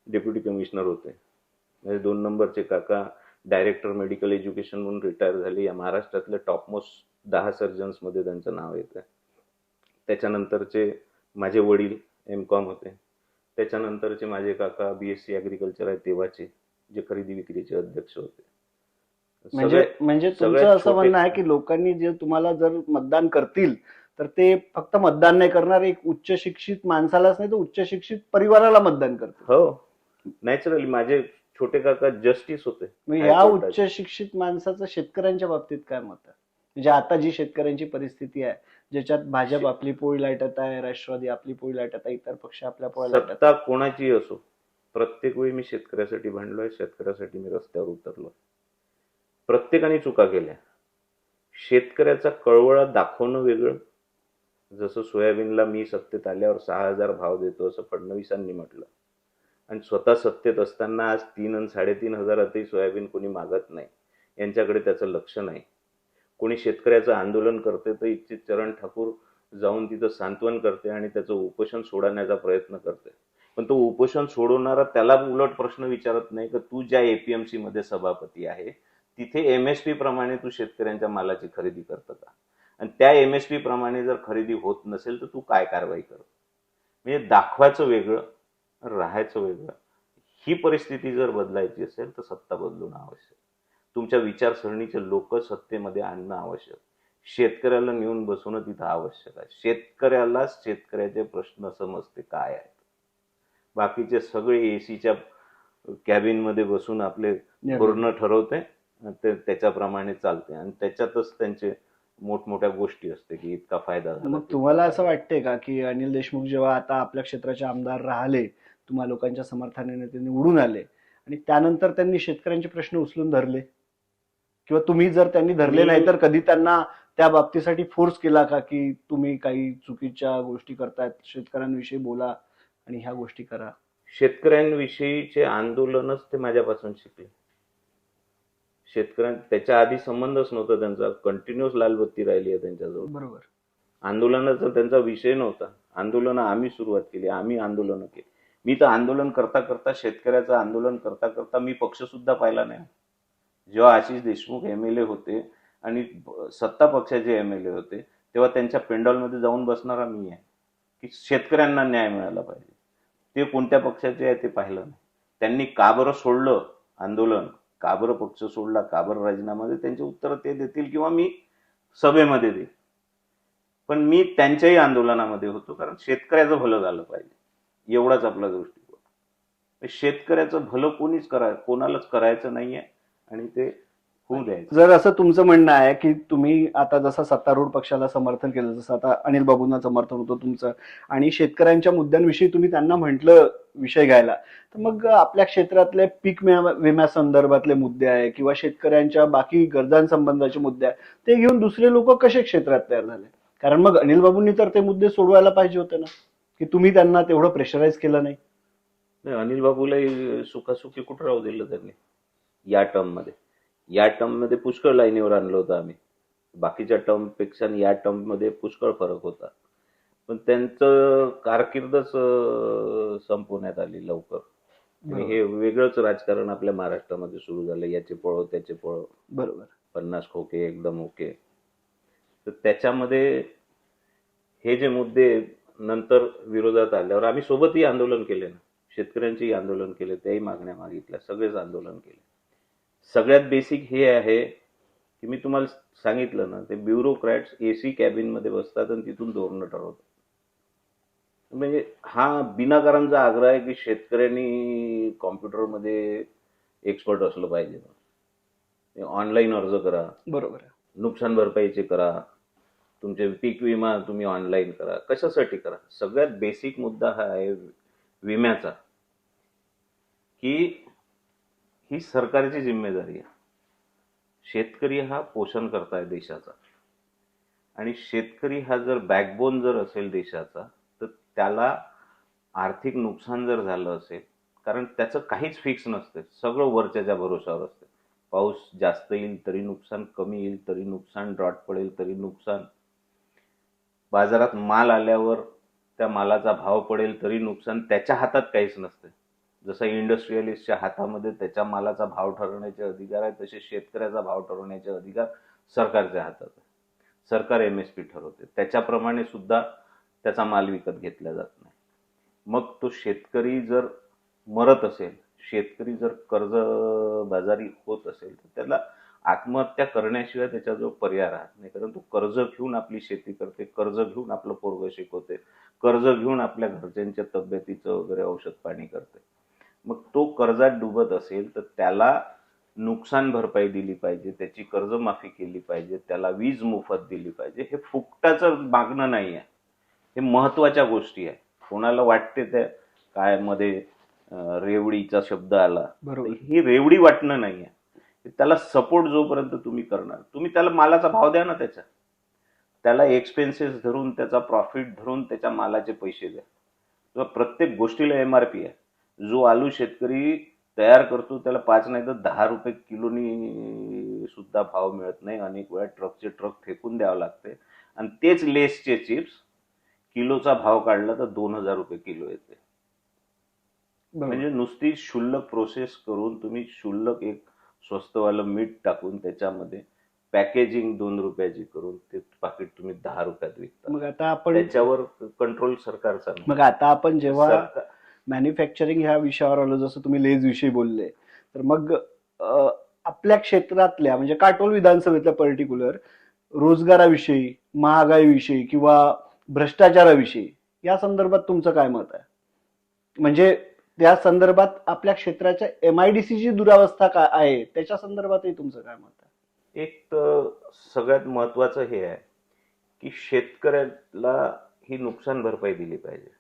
डेप्युटी कमिशनर होते. माझे 2 नंबरचे काका डायरेक्टर मेडिकल एज्युकेशन म्हणून रिटायर झाले. या महाराष्ट्रातले टॉपमोस्ट 10 सर्जन्समध्ये त्यांचं नाव येतं. त्याच्यानंतरचे माझे वडील M.Com होते. त्याच्यानंतरचे माझे काका BSc ॲग्रिकल्चर आहे तेव्हाचे, जे खरेदी विक्रीचे अध्यक्ष होते. म्हणजे तुमचं असं म्हणणं आहे की लोकांनी जे तुम्हाला जर मतदान करतील तर ते फक्त मतदान नाही करणार, एक उच्च शिक्षित माणसालाच नाही तर उच्च शिक्षित परिवाराला मतदान करतील. हो, नॅचरली. माझे छोटे काका जस्टिस होते. या उच्च शिक्षित माणसाचं शेतकऱ्यांच्या बाबतीत काय मत आहे? म्हणजे आता जी शेतकऱ्यांची परिस्थिती आहे, ज्याच्यात भाजप आपली पोळी लाटत आहे, राष्ट्रवादी आपली पोळी लाटत आहे, इतर पक्ष आपल्या पोळी लाटत आहे, सत्ता कोणाची असो, प्रत्येक वेळी मी शेतकऱ्यासाठी भांडलोय, शेतकऱ्यासाठी मी रस्त्यावर उतरलोय. प्रत्येकाने चुका केल्या. शेतकऱ्याचा कळवळा दाखवणं वेगळं. जसं सोयाबीनला मी सत्तेत आल्यावर 6,000 भाव देतो असं फडणवीसांनी म्हटलं, आणि स्वतः सत्तेत असताना आज 3 आणि 3,500 हजारातही सोयाबीन कोणी मागत नाही. यांच्याकडे त्याचं लक्ष नाही. कोणी शेतकऱ्याचं आंदोलन करते तर इच्छित चरण ठाकूर जाऊन तिथं सांत्वन करते आणि त्याचं उपोषण सोडवण्याचा प्रयत्न करते. पण तो उपोषण सोडवणारा त्याला उलट प्रश्न विचारत नाही की तू ज्या APMC मध्ये सभापती आहे तिथे MSP प्रमाणे तू शेतकऱ्यांच्या मालाची खरेदी करतं का, आणि त्या MSP प्रमाणे जर खरेदी होत नसेल तर तू काय कारवाई कर. म्हणजे दाखवायचं वेगळं, राहायचं वेगळं. ही परिस्थिती जर बदलायची असेल तर सत्ता बदलणं आवश्यक. तुमच्या विचारसरणीचे लोक सत्तेमध्ये आणणं आवश्यक. शेतकऱ्याला नेऊन बसवणं तिथं आवश्यक आहे. शेतकऱ्याला शेतकऱ्याचे प्रश्न समजते काय आहेत. बाकीचे सगळे एसीच्या कॅबिन मध्ये बसून आपले धोरणं ठरवते, त्याच्याप्रमाणे चालते, आणि त्याच्यातच त्यांचे मोठमोठ्या गोष्टी असते की इतका फायदा झाला. मग तुम्हाला असं वाटतंय का की अनिल देशमुख जेव्हा आता आपल्या क्षेत्राचे आमदार राहिले, तुम्हा लोकांच्या समर्थनाने ते निवडून आले, आणि त्यानंतर त्यांनी शेतकऱ्यांचे प्रश्न उचलून धरले, किंवा तुम्ही जर त्यांनी धरले नाही तर कधी त्यांना त्या बाबतीसाठी फोर्स केला का की तुम्ही काही चुकीच्या गोष्टी करतायत, शेतकऱ्यांविषयी बोला आणि ह्या गोष्टी करा? शेतकऱ्यांविषयीचे आंदोलनच ते माझ्यापासून शिकले. त्याच्या आधी संबंधच नव्हता त्यांचा. कंटिन्युअस लालबत्ती राहिली आहे त्यांच्याजवळ. बरोबर. आंदोलनाचा त्यांचा विषय नव्हता. आंदोलन आम्ही सुरुवात केली, आम्ही आंदोलन केली. मी तर आंदोलन करता करता, शेतकऱ्याचं आंदोलन करता करता मी पक्ष सुद्धा पाहिला नाही. जेव्हा आशिष देशमुख MLA होते आणि सत्ता पक्षाचे MLA होते तेव्हा त्यांच्या पेंडॉलमध्ये जाऊन बसणारा मी आहे की शेतकऱ्यांना न्याय मिळाला पाहिजे. ते कोणत्या पक्षाचे आहे ते पाहिलं नाही. त्यांनी का बरं सोडलं आंदोलन, का बरं पक्ष सोडला, का बरं राजीनामा दे, त्यांचे उत्तर ते देतील किंवा मी सभेमध्ये देईल. पण मी त्यांच्याही आंदोलनामध्ये होतो कारण शेतकऱ्याचं भलं झालं पाहिजे, एवढाच आपला दृष्टिकोन. शेतकऱ्याचं भलं कोणालाच करायचं नाहीये, आणि ते होऊ द्यायचं. जर असं तुमचं म्हणणं आहे की तुम्ही आता जसं सत्तारूढ पक्षाला समर्थन केलं, जसं आता अनिल बाबूंना समर्थन होतं तुमचं, आणि शेतकऱ्यांच्या मुद्द्यांविषयी तुम्ही त्यांना म्हटलं विषय घ्यायला, तर मग आपल्या क्षेत्रातले पीक विम्यासंदर्भातले मुद्दे आहे किंवा शेतकऱ्यांच्या बाकी गरजांसंबंधाचे मुद्दे आहे, ते घेऊन दुसरे लोक कसे क्षेत्रात तयार झाले? कारण मग अनिल बाबूंनी तर ते मुद्दे सोडवायला पाहिजे होते ना, की तुम्ही त्यांना तेवढं प्रेशराईज केलं नाही? नाही, अनिल बाबूलाही सुखासुखी कुठं राहू दिलं त्यांनी या टर्ममध्ये. या टर्ममध्ये पुष्कळ लाईनीवर आणलं होतं आम्ही. बाकीच्या टर्मपेक्षा या टर्ममध्ये पुष्कळ फरक होता. पण त्यांचं कारकीर्दच संपवण्यात आली लवकर. आणि हे वेगळंच राजकारण आपल्या महाराष्ट्रामध्ये सुरू झालं. याचे पळो त्याचे पळो, बरोबर. 50 खोके एकदम ओके. तर त्याच्यामध्ये हे जे मुद्दे नंतर विरोधात आल्यावर आम्ही सोबतही आंदोलन केले ना, शेतकऱ्यांचेही आंदोलन केले, त्याही मागण्या मागितल्या, सगळेच आंदोलन केले. सगळ्यात बेसिक हे आहे की मी तुम्हाला सांगितलं ना, ते ब्युरोक्रॅट्स एसी कॅबिन मध्ये बसतात आणि तिथून धोरणं ठरवतात. म्हणजे हा बिनाकारांचा आग्रह आहे की शेतकऱ्यांनी कॉम्प्युटरमध्ये एक्सपर्ट असलं पाहिजे, ऑनलाईन अर्ज करा, बरोबर आहे. नुकसान भरपाईचे करा, तुमचे पीक विमा तुम्ही ऑनलाईन करा. कशासाठी करा? सगळ्यात बेसिक मुद्दा हा आहे विम्याचा, की ही सरकारची जिम्मेदारी आहे. शेतकरी हा पोषण करताय देशाचा, आणि शेतकरी हा जर बॅकबोन जर असेल देशाचा, तर त्याला आर्थिक नुकसान जर झालं असेल, कारण त्याचं काहीच फिक्स नसते, सगळं वरच्याच्या भरोशावर असते. पाऊस जास्त येईल तरी नुकसान, कमी येईल तरी नुकसान, ड्रॉट पडेल तरी नुकसान, बाजारात माल आल्यावर त्या मालाचा भाव पडेल तरी नुकसान. त्याच्या हातात काहीच नसते. जसं इंडस्ट्रियलिस्टच्या हातामध्ये त्याच्या मालाचा भाव ठरवण्याचे अधिकार आहे, तसे शेतकऱ्याचा भाव ठरवण्याचे अधिकार सरकारच्या हातात आहे. सरकार MSP ठरवते, त्याच्याप्रमाणे सुद्धा त्याचा माल विकत घेतला जात नाही. मग तो शेतकरी जर मरत असेल, शेतकरी जर कर्जबाजारी होत असेल, तर त्याला आत्महत्या करण्याशिवाय त्याच्याजवळ पर्याय राहत नाही. कारण तो कर्ज घेऊन आपली शेती करते, कर्ज घेऊन आपलं पोरगं शिकवते, कर्ज घेऊन आपल्या घरच्यांच्या तब्येतीचं वगैरे औषध पाणी करते. मग तो कर्जात डुबत असेल तर त्याला नुकसान भरपाई दिली पाहिजे, त्याची कर्जमाफी केली पाहिजे, त्याला वीज मोफत दिली पाहिजे. हे फुकटाचं मागणं नाही आहे, हे महत्वाच्या गोष्टी आहे. कोणाला वाटते त्या काय मध्ये रेवडीचा शब्द आला, ही रेवडी वाटणं नाही आहे. त्याला सपोर्ट जोपर्यंत तुम्ही करणार, तुम्ही त्याला मालाचा भाव द्या ना, त्याला एक्सपेन्सेस धरून, त्याचा प्रॉफिट धरून त्याच्या मालाचे पैसे द्या. प्रत्येक गोष्टीला MRP आहे. जो आलू शेतकरी तयार करतो त्याला 5 नाही तर 10 रुपये किलोनी सुद्धा भाव मिळत नाही. अनेक वेळा ट्रकचे ट्रक फेकून द्यावं लागते, आणि तेच लेसचे चिप्स किलोचा भाव काढला तर 2000 रुपये किलो येते. म्हणजे नुसती शुल्लक प्रोसेस करून तुम्ही शुल्लक एक स्वस्तवालं मीठ टाकून त्याच्यामध्ये पॅकेजिंग 2 रुपयाची करून ते पाकिट तुम्ही 10 रुपयात विकता. मग आता आपण त्याच्यावर कंट्रोल सरकारचा नाही. मग आता आपण जेव्हा मॅन्युफॅक्चरिंग ह्या विषयावर आलो, जसं तुम्ही लेज विषयी बोलले, तर मग आपल्या क्षेत्रातल्या म्हणजे काटोल विधानसभेतल्या पर्टिक्युलर रोजगाराविषयी, महागाईविषयी किंवा भ्रष्टाचाराविषयी या संदर्भात तुमचं काय मत आहे? म्हणजे त्या संदर्भात आपल्या क्षेत्राच्या MIDC ची दुरावस्था काय आहे त्याच्या संदर्भातही तुमचं काय मत आहे? एक तर सगळ्यात महत्वाचं हे आहे की शेतकऱ्याला ही नुकसान भरपाई दिली पाहिजे.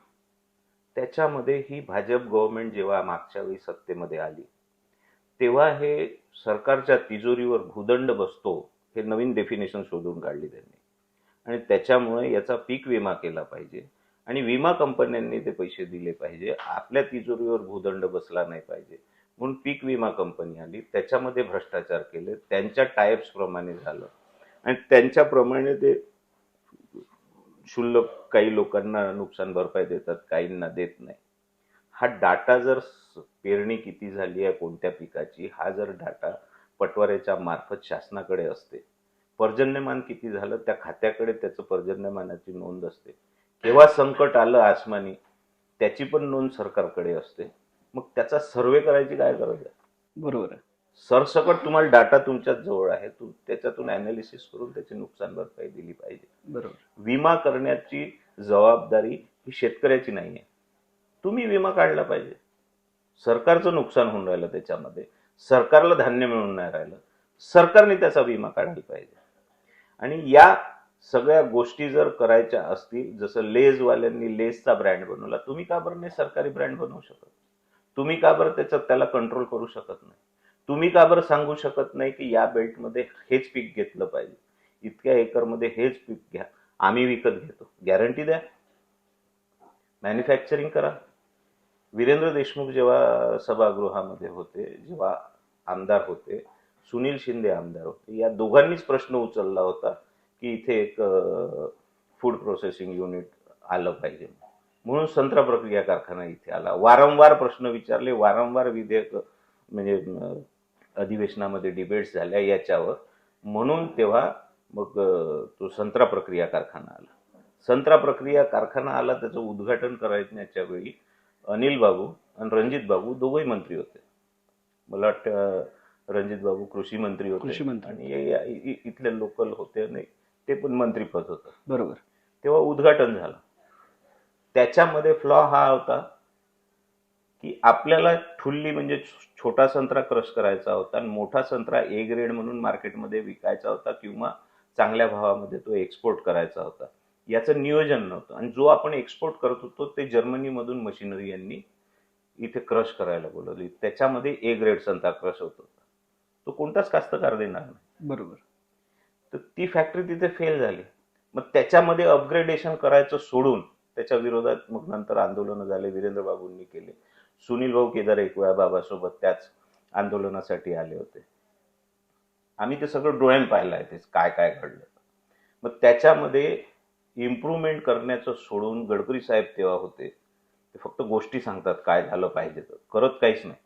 त्याच्यामध्ये ही भाजप गव्हर्नमेंट जेव्हा मागच्या वेळी सत्तेमध्ये आली तेव्हा हे सरकारच्या तिजोरीवर भूदंड बसतो हे नवीन डेफिनेशन शोधून काढली त्यांनी, आणि त्याच्यामुळे याचा पीक विमा केला पाहिजे आणि विमा कंपन्यांनी ते पैसे दिले पाहिजे. आपल्या तिजोरीवर भूदंड बसला नाही पाहिजे म्हणून पीक विमा कंपनी आली, त्याच्यामध्ये भ्रष्टाचार केले, त्यांच्या टायप्स प्रमाणे झालं आणि त्यांच्याप्रमाणे ते शुल्लक काही लोकांना नुकसान भरपाई देतात, काहींना देत नाही. हा डाटा जर पेरणी किती झाली आहे कोणत्या पिकाची, हा जर डाटा पटवाऱ्याच्या मार्फत शासनाकडे असते, पर्जन्यमान किती झालं त्या खात्याकडे त्याचं पर्जन्यमानाची नोंद असते, केव्हा संकट आलं आसमानी त्याची पण नोंद सरकारकडे असते, मग त्याचा सर्वे करायची काय गरज आहे? बरोबर आहे. सरसकट तुम्हाला डाटा तुमच्याच जवळ आहे, त्याच्यातून अनालिसिस करून त्याची नुकसान भरपाई दिली पाहिजे. बरोबर. विमा करण्याची जबाबदारी ही शेतकऱ्याची नाही आहे. तुम्ही विमा काढला पाहिजे. सरकारचं नुकसान होऊन राहिलं, त्याच्यामध्ये सरकारला धान्य मिळून नाही राहिलं, सरकारने त्याचा विमा काढायला पाहिजे. आणि या सगळ्या गोष्टी जर करायच्या असतील, जसं लेजवाल्यांनी लेसचा ब्रँड बनवला, तुम्ही का बरं नाही सरकारी ब्रँड बनवू शकत? तुम्ही का बरं त्याला कंट्रोल करू शकत नाही? तुम्ही का बरं सांगू शकत नाही की या बेल्टमध्ये हेच पीक घेतलं पाहिजे, इतक्या एकरमध्ये हेच पीक घ्या, आम्ही विकत घेतो? गॅरंटी द्या, मॅन्युफॅक्चरिंग करा. वीरेंद्र देशमुख जेव्हा सभागृहामध्ये होते, जेव्हा आमदार होते, सुनील शिंदे आमदार होते, या दोघांनीच प्रश्न उचलला होता की इथे एक फूड प्रोसेसिंग युनिट आलं पाहिजे, म्हणून संत्रा प्रक्रिया कारखाना इथे आला. वारंवार प्रश्न विचारले, वारंवार विधेयक म्हणजे अधिवेशनामध्ये डिबेट्स झाल्या याच्यावर, म्हणून तेव्हा मग तो संत्रा प्रक्रिया कारखाना आला. संत्रा प्रक्रिया कारखाना आला, त्याचं उद्घाटन करायच्या वेळी अनिल बाबू आणि रणजित बाबू दोघंही मंत्री होते. मला वाटतं रणजित बाबू कृषी मंत्री होते आणि इथले लोकल होते आणि ते पण मंत्रीपद होतं. बरोबर. तेव्हा उद्घाटन झालं. त्याच्यामध्ये फ्लॉ हा होता की आपल्याला ठुल्ली म्हणजे छोटा संत्रा क्रश करायचा होता आणि मोठा संत्रा ए ग्रेड म्हणून मार्केटमध्ये विकायचा होता किंवा चांगल्या भावामध्ये तो एक्सपोर्ट करायचा होता. याचं नियोजन नव्हतं आणि जो आपण एक्सपोर्ट करत होतो ते जर्मनीमधून मशिनरी यांनी इथे क्रश करायला बोलवली. त्याच्यामध्ये ए ग्रेड संत्रा क्रश होत होता, तो कोणताच कास्तकार देणार नाही. बरोबर. तर ती फॅक्टरी तिथे फेल झाली. मग त्याच्यामध्ये अपग्रेडेशन करायचं सोडून त्याच्या विरोधात मग नंतर आंदोलनं झाले, वीरेंद्र बाबूंनी केले. सुनील भाऊ केदार एक वेळा बाबासोबत त्याच आंदोलनासाठी आले होते. आम्ही ते सगळं डोळ्यानं पाहिलं आहे, ते काय काय घडलं. मग त्याच्यामध्ये इम्प्रूव्हमेंट करण्याचं सोडून गडकरी साहेब तेव्हा होते, ते फक्त गोष्टी सांगतात काय झालं पाहिजे, तर करत काहीच नाही.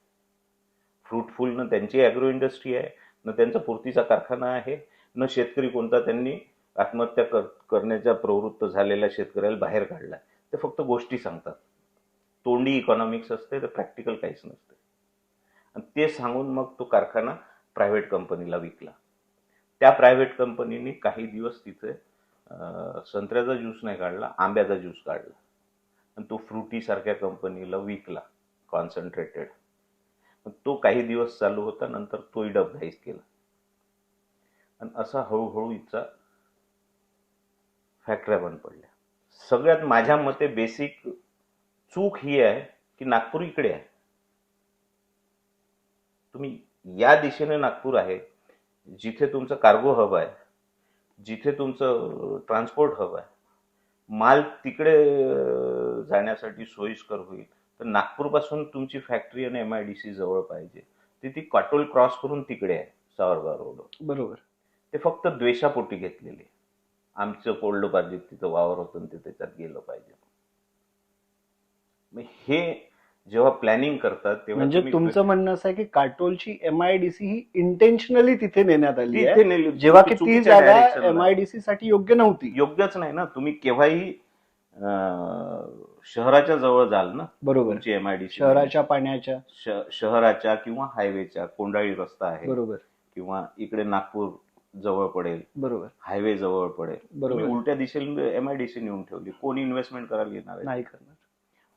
फ्रूटफुल न त्यांची ॲग्रो इंडस्ट्री आहे, न त्यांचा पुरतीचा कारखाना आहे, न शेतकरी कोणता त्यांनी आत्महत्या करण्याच्या प्रवृत्त झालेल्या शेतकऱ्याला बाहेर काढला. ते फक्त गोष्टी सांगतात. तोंडी इकॉनॉमिक्स असते, तर प्रॅक्टिकल काहीच नसते. आणि ते सांगून मग तो कारखाना प्रायव्हेट कंपनीला विकला. त्या प्रायव्हेट कंपनीने काही दिवस तिथे संत्र्याचा ज्यूस नाही काढला, आंब्याचा ज्यूस काढला आणि तो फ्रुटी सारख्या कंपनीला विकला कॉन्सन्ट्रेटेड. तो काही दिवस चालू होता, नंतर तोही डबघाईस केला आणि असा हळूहळू इथचा फॅक्टऱ्या बंद पडल्या. सगळ्यात माझ्या मते बेसिक चूक ही आहे की नागपूर इकडे आहे. तुम्ही या दिशेने नागपूर आहे, जिथे तुमचं कार्गो हब आहे, जिथे तुमचं ट्रान्सपोर्ट हब आहे, माल तिकडे जाण्यासाठी सोयीस्कर होईल. तर नागपूरपासून तुमची फॅक्टरी आणि MIDC जवळ पाहिजे. ती काटोल क्रॉस करून तिकडे आहे, सावरगाव रोड. बरोबर. ते फक्त द्वेषापोटी घेतलेले. आमचं कोल्ड पार्जित तिथं वावर होतं ते त्याच्यात गेलं पाहिजे. मग हे जेव्हा प्लॅनिंग करतात तेव्हा म्हणजे तुमचं म्हणणं असं आहे की काटोलची MIDC ही इंटेन्शनली तिथे नेण्यात आली आहे, जेव्हा की ती जागा MIDC साठी योग्य नव्हती. योग्यच नाही ना. तुम्ही केव्हाही शहराच्या जवळ जाल ना. बरोबर. तुमची MIDC शहराच्या पाण्याच्या, शहराच्या किंवा हायवेच्या, कोंडाळी रस्ता आहे, बरोबर, किंवा इकडे नागपूर जवळ पडेल, बरोबर, हायवे जवळ पडेल, बरोबर. उलट्या दिशेने MIDC नेऊन ठेवली. कोणी इन्व्हेस्टमेंट करायला येणार आहे? नाही करणार.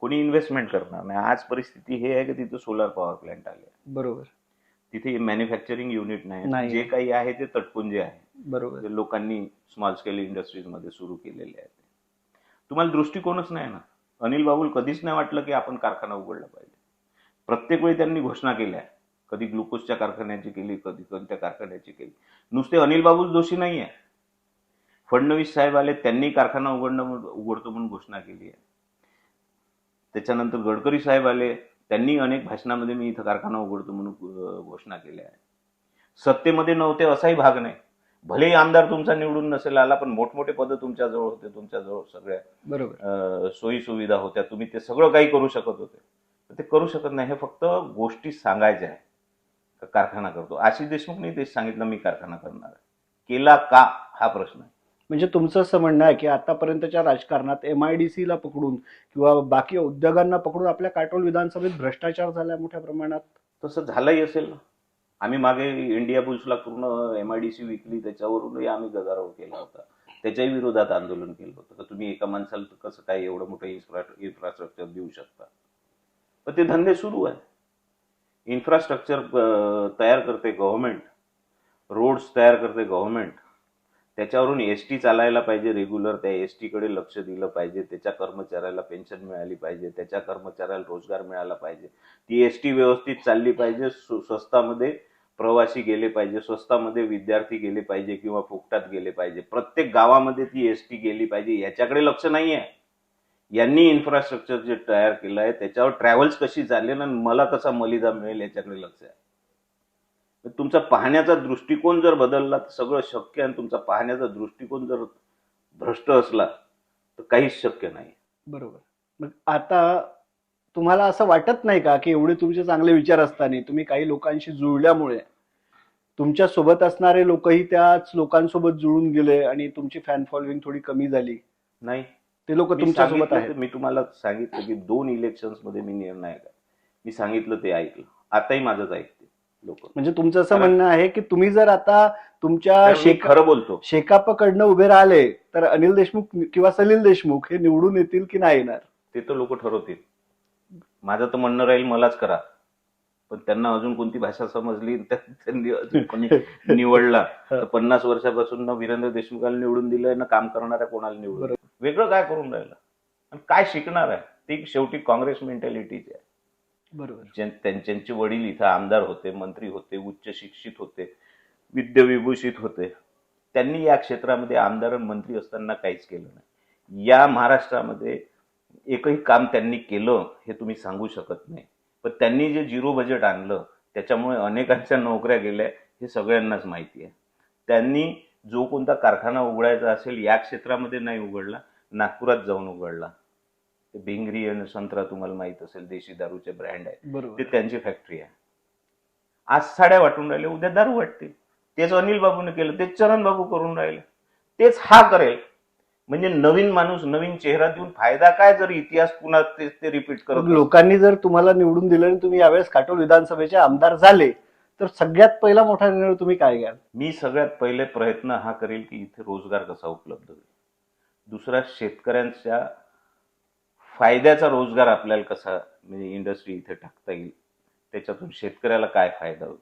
कोणी इन्व्हेस्टमेंट करणार नाही. आज परिस्थिती हे आहे की तिथे सोलर पॉवर प्लांट आले, बरोबर, तिथे मॅन्युफॅक्चरिंग युनिट नाही. जे काही आहे ते तटपुंजे आहे, बरोबर, जे लोकांनी स्मॉल स्केल इंडस्ट्रीज मध्ये सुरू केलेले आहे. तुम्हाला दृष्टिकोनच नाही ना. अनिल बाबूल कधीच नाही वाटलं की आपण कारखाना उघडला पाहिजे. प्रत्येक वेळी त्यांनी घोषणा केल्या, कधी ग्लुकोजच्या कारखान्याची केली, कधी कोणत्या कारखान्याची केली. नुसते अनिल बाबूच दोषी नाही आहे. फडणवीस साहेब आले, त्यांनी कारखाना उघडतो म्हणून घोषणा केली आहे. त्याच्यानंतर गडकरी साहेब आले, त्यांनी अनेक भाषणामध्ये मी इथं कारखाना उघडतो म्हणून घोषणा केल्या आहे. सत्तेमध्ये नव्हते असाही भाग नाही. भलेही आमदार तुमचा निवडून नसेल आला, पण मोठमोठे पद तुमच्याजवळ होते, तुमच्याजवळ सगळ्या बरोबर, सोयी सुविधा होत्या, तुम्ही ते सगळं काही करू शकत होते. ते करू शकत नाही. हे फक्त गोष्टी सांगायच्या आहे. कारखाना करतो, आशिष देशमुखने तेच सांगितलं, मी कारखाना करणार आहे. केला का हा प्रश्न आहे. म्हणजे तुमचं असं म्हणणं आहे की आतापर्यंतच्या राजकारणात MIDC ला पकडून किंवा बाकी उद्योगांना पकडून आपल्या काटोल विधानसभेत भ्रष्टाचार झाला मोठ्या प्रमाणात. तसं झालंही असेल ना. आम्ही मागे इंडिया बुल्सला पूर्ण MIDC विकली, त्याच्यावरूनही आम्ही गदारोळ केला होता. त्याच्याही विरोधात आंदोलन केलं होतं की तुम्ही एका माणसाला कसं काय एवढं मोठं इन्फ्रास्ट्रक्चर देऊ शकता. पण ते धंदे सुरू आहे. इन्फ्रास्ट्रक्चर तयार करते गव्हर्नमेंट, रोड्स तयार करते गव्हर्नमेंट, त्याच्यावरून एसटी चालायला पाहिजे रेग्युलर, त्या एसटी कडे लक्ष दिलं पाहिजे, त्याच्या कर्मचाऱ्याला पेन्शन मिळाली पाहिजे, त्याच्या कर्मचाऱ्याला रोजगार मिळाला पाहिजे, ती एसटी व्यवस्थित चालली पाहिजे, स्वस्तामध्ये प्रवासी गेले पाहिजे, स्वस्तामध्ये विद्यार्थी गेले पाहिजे किंवा फुकटात गेले पाहिजे, प्रत्येक गावामध्ये ती एसटी गेली पाहिजे, याच्याकडे लक्ष नाही आहे. यांनी इन्फ्रास्ट्रक्चर जे तयार केलं आहे त्याच्यावर ट्रॅव्हल्स कशी चालेल आणि मला कसा मलिदा मिळेल याच्याकडे लक्ष आहे. तुमचा पाहण्याचा दृष्टिकोन जर बदलला तर सगळं शक्य, आणि तुमचा पाहण्याचा दृष्टिकोन जर भ्रष्ट असला तर काहीच शक्य नाही. बरोबर. मग आता तुम्हाला असं वाटत नाही का की एवढे तुमचे चांगले विचार असताना तुम्ही काही लोकांशी जुळल्यामुळे तुमच्या सोबत असणारे लोकही त्याच लोकांसोबत जुळून गेले आणि तुमची फॅन फॉलोइंग थोडी कमी झाली? नाही, ते लोक तुमच्या सोबत आहेत. मी तुम्हाला सांगितलं की 2 इलेक्शन्स मध्ये मी निर्णायक आहे. मी सांगितलं ते ऐकलं, आताही माझंच ऐकते लोक. म्हणजे तुमचं असं म्हणणं आहे की तुम्ही जर आता तुमच्या खरं बोलतो, शेकापकडनं उभे राहिले तर अनिल देशमुख किंवा सलील देशमुख हे निवडून येतील की नाही येणार ते तर लोक ठरवतील. माझं तर म्हणणं राहील मलाच करा, पण त्यांना अजून कोणती भाषा समजली त्यांनी अजून कोणी निवडला तर 50 वर्षापासून ना वीरेंद्र देशमुखाला निवडून दिलंय ना काम करणाऱ्या कोणाला निवडून, वेगळं काय करून राहिलं आणि काय शिकणार आहे? ती शेवटी काँग्रेस मेंटॅलिटीची आहे. बरोबर. त्यांचे वडील इथं आमदार होते, मंत्री होते, उच्च शिक्षित होते, विद्याविभूषित होते. त्यांनी या क्षेत्रामध्ये आमदार आणि मंत्री असताना काहीच केलं नाही. या महाराष्ट्रामध्ये एकही काम त्यांनी केलं हे तुम्ही सांगू शकत नाही. पण त्यांनी जे 0 बजेट आणलं त्याच्यामुळे अनेकांच्या नोकऱ्या गेल्या हे सगळ्यांनाच माहिती आहे. त्यांनी जो कोणता कारखाना उघडायचा असेल या क्षेत्रामध्ये नाही उघडला, नागपुरात जाऊन उघडला. भिंगरी आणि संत्रा तुम्हाला माहित असेल, देशी दारूचे ब्रँड आहे, ते त्यांची फॅक्टरी आहे. आज साड्या वाटून राहिले, उद्या दारू वाटते. तेच अनिल बाबूने केलं, तेच चरण बाबू करून राहिले, तेच हा करेल. म्हणजे नवीन माणूस नवीन चेहरा देऊन फायदा काय जर इतिहास पुन्हा ते रिपीट करत. लोकांनी जर तुम्हाला निवडून दिलं आणि तुम्ही यावेळेस काटोल विधानसभेचे आमदार झाले तर सगळ्यात पहिला मोठा निर्णय तुम्ही काय घ्याल? मी सगळ्यात पहिले प्रयत्न हा करेल की इथे रोजगार कसा उपलब्ध होईल. दुसरा, शेतकऱ्यांच्या फायद्याचा रोजगार आपल्याला कसा, म्हणजे इंडस्ट्री इथे टाकता येईल, त्याच्यातून शेतकऱ्याला काय फायदा होईल,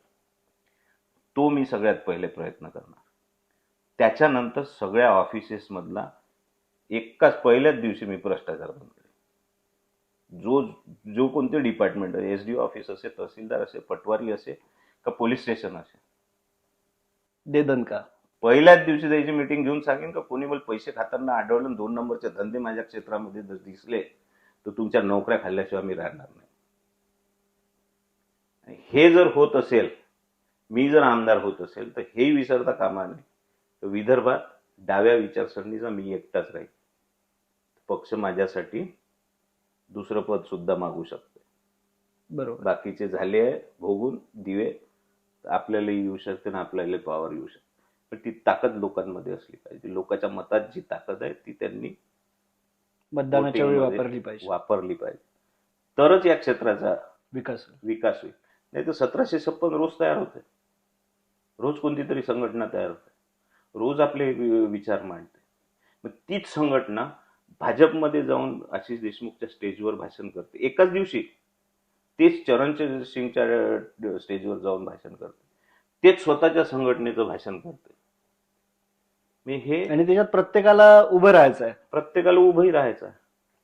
तो मी सगळ्यात पहिले प्रयत्न करणार. त्याच्यानंतर सगळ्या ऑफिसेस मधला एकाच पहिल्याच दिवशी मी भ्रष्टाचार बंद करेन. जो कोणते डिपार्टमेंट, एसडी ऑफिस असे, तहसीलदार असे, पटवारी असे का पोलीस स्टेशन असे, दे दणका पहिल्याच दिवशी त्याची मीटिंग घेऊन सांगेन का कोणी मला पैसे खाताना आढळलं, 2 नंबरचे धंदे माझ्या क्षेत्रामध्ये जर दिसले तर तुमच्या नोकऱ्या खाल्ल्याशिवाय मी राहणार नाही. हे जर होत असेल, मी जर आमदार होत असेल तर हे विसरता कामा नये. तर विदर्भात डाव्या विचारसरणीचा मी एकटाच राहील. पक्ष माझ्यासाठी दुसरं पद सुद्धा मागू शकते. बरोबर. बाकीचे झाले आहे भोगून दिवे, आपल्याला येऊ शकते ना आपल्याला पॉवर येऊ शकते, पण ती ताकद लोकांमध्ये असली पाहिजे. लोकांच्या मतात जी ताकद आहे ती त्यांनी मतदानाच्या वेळी वापरली पाहिजे, तरच या क्षेत्राचा विकास होईल. नाही तर 1756 रोज तयार होते, रोज कोणती तरी संघटना तयार होते, रोज आपले विचार मांडते. मग तीच संघटना भाजपमध्ये जाऊन आशिष देशमुखच्या स्टेजवर भाषण करते एकाच दिवशी, तेच चरण सिंगच्या स्टेजवर जाऊन भाषण करते, तेच स्वतःच्या संघटनेचं भाषण करते. आणि त्याच्यात प्रत्येकाला उभं राहायचं आहे, प्रत्येकाला उभंही राहायचं आहे.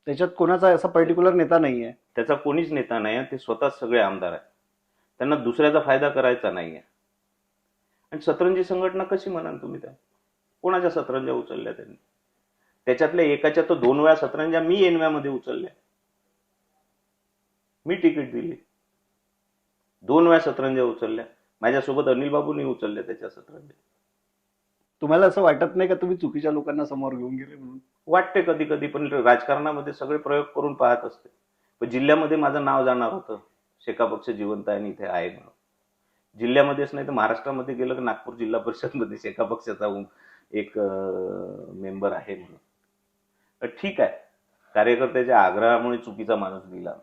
त्याच्यात कोणाचा असा पर्टिक्युलर नेता नाहीये, त्याचा कोणीच नेता नाही. ते स्वतःच सगळे आमदार आहेत, त्यांना दुसऱ्याचा फायदा करायचा नाहीये. आणि सतरंजी संघटना कशी म्हणाल तुम्ही? त्या कोणाच्या सतरंजा उचलल्या त्यांनी? त्याच्यातल्या एकाच्या तर 2 वेळा सतरंजा मी एनव्यामध्ये उचलल्या, मी तिकीट दिली, 2 वेळा सतरंजा उचलल्या. माझ्यासोबत अनिल बाबूंनी उचलल्या त्याच्या सतरंजा. तुम्हाला असं वाटत नाही का तुम्ही चुकीच्या लोकांना समोर घेऊन गेले म्हणून? वाटते कधी कधी, पण राजकारणामध्ये सगळे प्रयोग करून पाहत असते. पण जिल्ह्यामध्ये माझं नाव जाणार होतं, शेका पक्ष जिवंत आहे आणि इथे आहे म्हणून. जिल्ह्यामध्येच नाही तर महाराष्ट्रामध्ये गेलं की नागपूर जिल्हा परिषद मध्ये शेका पक्षाचा एक मेंबर आहे म्हणून. ठीक आहे, कार्यकर्त्याच्या आग्रहामुळे चुकीचा माणूस दिला.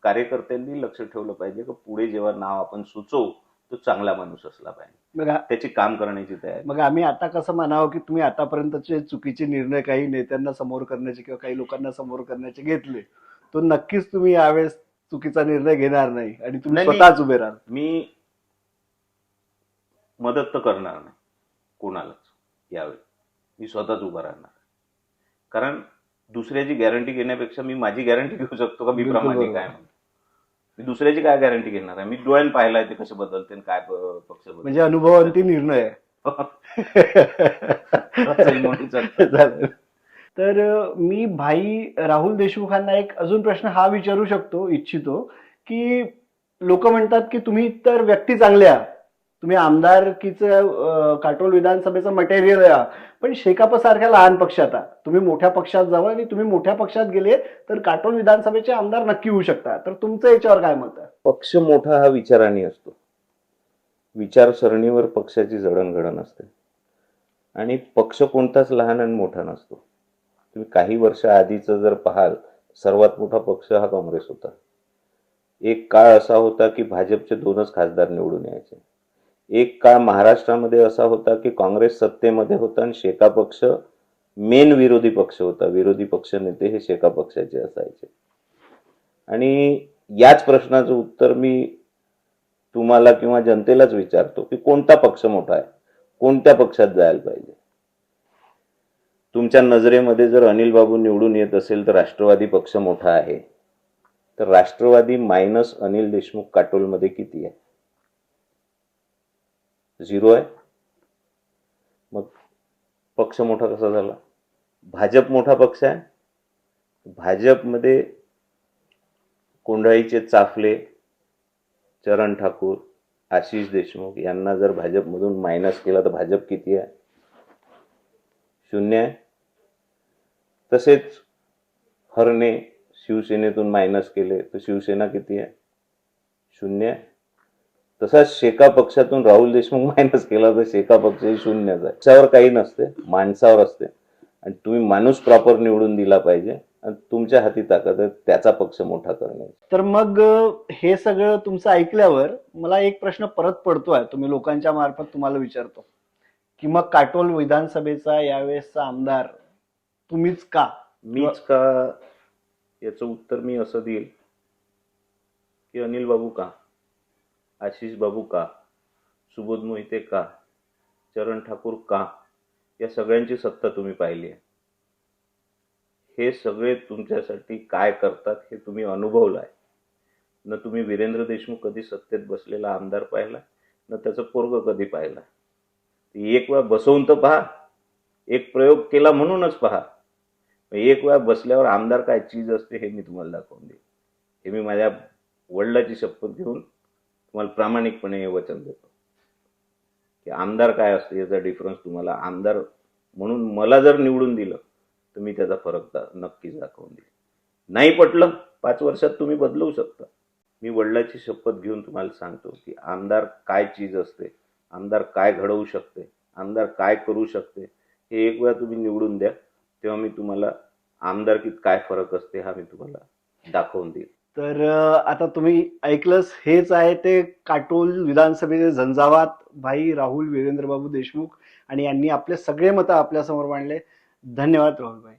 कार्यकर्त्यांनी लक्ष ठेवलं पाहिजे की पुढे जेव्हा नाव आपण सुचवू तो चांगला माणूस असला पाहिजे, त्याची काम करण्याची तयारी. मग आम्ही आता कसं म्हणावं की तुम्ही आतापर्यंतचे चुकीचे निर्णय काही नेत्यांना समोर करण्याचे किंवा काही लोकांना समोर करण्याचे घेतले, तो नक्कीच तुम्ही यावेळेस चुकीचा निर्णय घेणार नाही आणि तुम्ही स्वतःच उभे राहाल. मी मदत तर करणार नाही कोणालाच यावेळी. मी स्वतःच उभा राहणार. कारण दुसऱ्याची गॅरंटी घेण्यापेक्षा मी माझी गॅरंटी घेऊ शकतो का मी बिलकुल प्रामाणिक बरोबर. आहे म्हणून. मी दुसऱ्याची काय गॅरंटी घेणार आहे. मी डोळ्यानं पाहिलाय ते कसे बदलते आणि काय पक्ष बदलते. म्हणजे अनुभवांती निर्णय आहे. म्हणून चालतं. झालं. तर मी भाई राहुल देशमुखांना एक अजून प्रश्न हा विचारू इच्छितो की लोक म्हणतात की तुम्ही तर व्यक्ती चांगल्या, तुम्ही आमदारकीचं काटोल विधानसभेचं मटेरियल आहे, पण शेकाप सारख्या लहान पक्षात आहात. तुम्ही मोठ्या पक्षात जावं आणि तुम्ही मोठ्या पक्षात गेले तर काटोल विधानसभेचे आमदार नक्की होऊ शकता. तर तुमचं याच्यावर काय मत आहे? पक्ष मोठा हा विचाराने असतो. विचारसरणीवर पक्षाची जडणघडण असते आणि पक्ष कोणताच लहान आणि मोठा नसतो. तुम्ही काही वर्ष आधीचं जर पाहाल, सर्वात मोठा पक्ष हा काँग्रेस होता. एक काळ असा होता की भाजपचे 2च खासदार निवडून यायचे. एक काळ महाराष्ट्रामध्ये असा होता की काँग्रेस सत्तेमध्ये होता आणि शेका पक्ष मेन विरोधी पक्ष होता. विरोधी पक्ष नेते हे शेका पक्षाचे असायचे. आणि याच प्रश्नाचं उत्तर मी तुम्हाला किंवा जनतेलाच विचारतो की कोणता पक्ष मोठा आहे, कोणत्या पक्षात जायला पाहिजे. तुमच्या नजरेमध्ये जर अनिल बाबू निवडून येत असेल तर राष्ट्रवादी पक्ष मोठा आहे, तर राष्ट्रवादी मायनस अनिल देशमुख काटोलमध्ये किती आहे? 0 आहे. मग पक्ष मोठा कसा झाला? भाजप मोठा पक्ष आहे. भाजपमध्ये कोंढाळीचे चाफले, चरण ठाकूर, आशिष देशमुख यांना जर भाजपमधून मायनस केला तर भाजप किती आहे? 0 आहे. तसेच हरणे शिवसेनेतून मायनस केले तर शिवसेना किती आहे? 0 आहे. तसाच शेका पक्षातून राहुल देशमुख मायनस केला तर शेका पक्षही 0च आहे. पक्षावर काही नसते, माणसावर असते. आणि तुम्ही माणूस प्रॉपर निवडून दिला पाहिजे आणि तुमच्या हाती ताकद आहे त्याचा पक्ष मोठा करणे. तर मग हे सगळं तुमचं ऐकल्यावर मला एक प्रश्न परत पडतोय, तुम्ही लोकांच्या मार्फत तुम्हाला विचारतो की मग काटोल विधानसभेचा यावेळेसचा आमदार तुम्हीच का? मीच का याचं उत्तर मी असं देईल की अनिल बाबू का, आशिष बाबू का, सुबोध मोहिते का, चरण ठाकूर का, या सगळ्यांची सत्ता तुम्ही पाहिली आहे. हे सगळे तुमच्यासाठी काय करतात हे तुम्ही अनुभवलं आहे. न तुम्ही वीरेंद्र देशमुख कधी सत्तेत बसलेला आमदार पाहिला, न त्याचं पोरग कधी पाहिला. एक वेळा बसवून तर पहा, एक प्रयोग केला म्हणूनच पहा. एक वेळा बसल्यावर आमदार काय चीज असते हे मी तुम्हाला दाखवून देईन. हे मी माझ्या वडिलाची शपथ घेऊन तुम्हाला प्रामाणिकपणे हे वचन देतो की आमदार काय असते याचा डिफरन्स तुम्हाला आमदार म्हणून मला जर निवडून दिलं तर मी त्याचा फरक नक्कीच दाखवून देईन. नाही पटलं 5 वर्षात तुम्ही बदलवू शकता. मी वडिलाची शपथ घेऊन तुम्हाला सांगतो की आमदार काय चीज असते, आमदार काय घडवू शकते, आमदार काय करू शकते हे एक वेळा तुम्ही निवडून द्या, तेव्हा मी तुम्हाला आमदारकीत काय फरक असते हा मी तुम्हाला दाखवून देईन. तर आता तुम्ही ऐकलंच, हेच आहे ते काटोल विधानसभेचे झंझावात भाई राहुल वीरेंद्रबाबू देशमुख, आणि यांनी आपले सगळे मतं आपल्यासमोर मांडले. धन्यवाद राहुल भाई.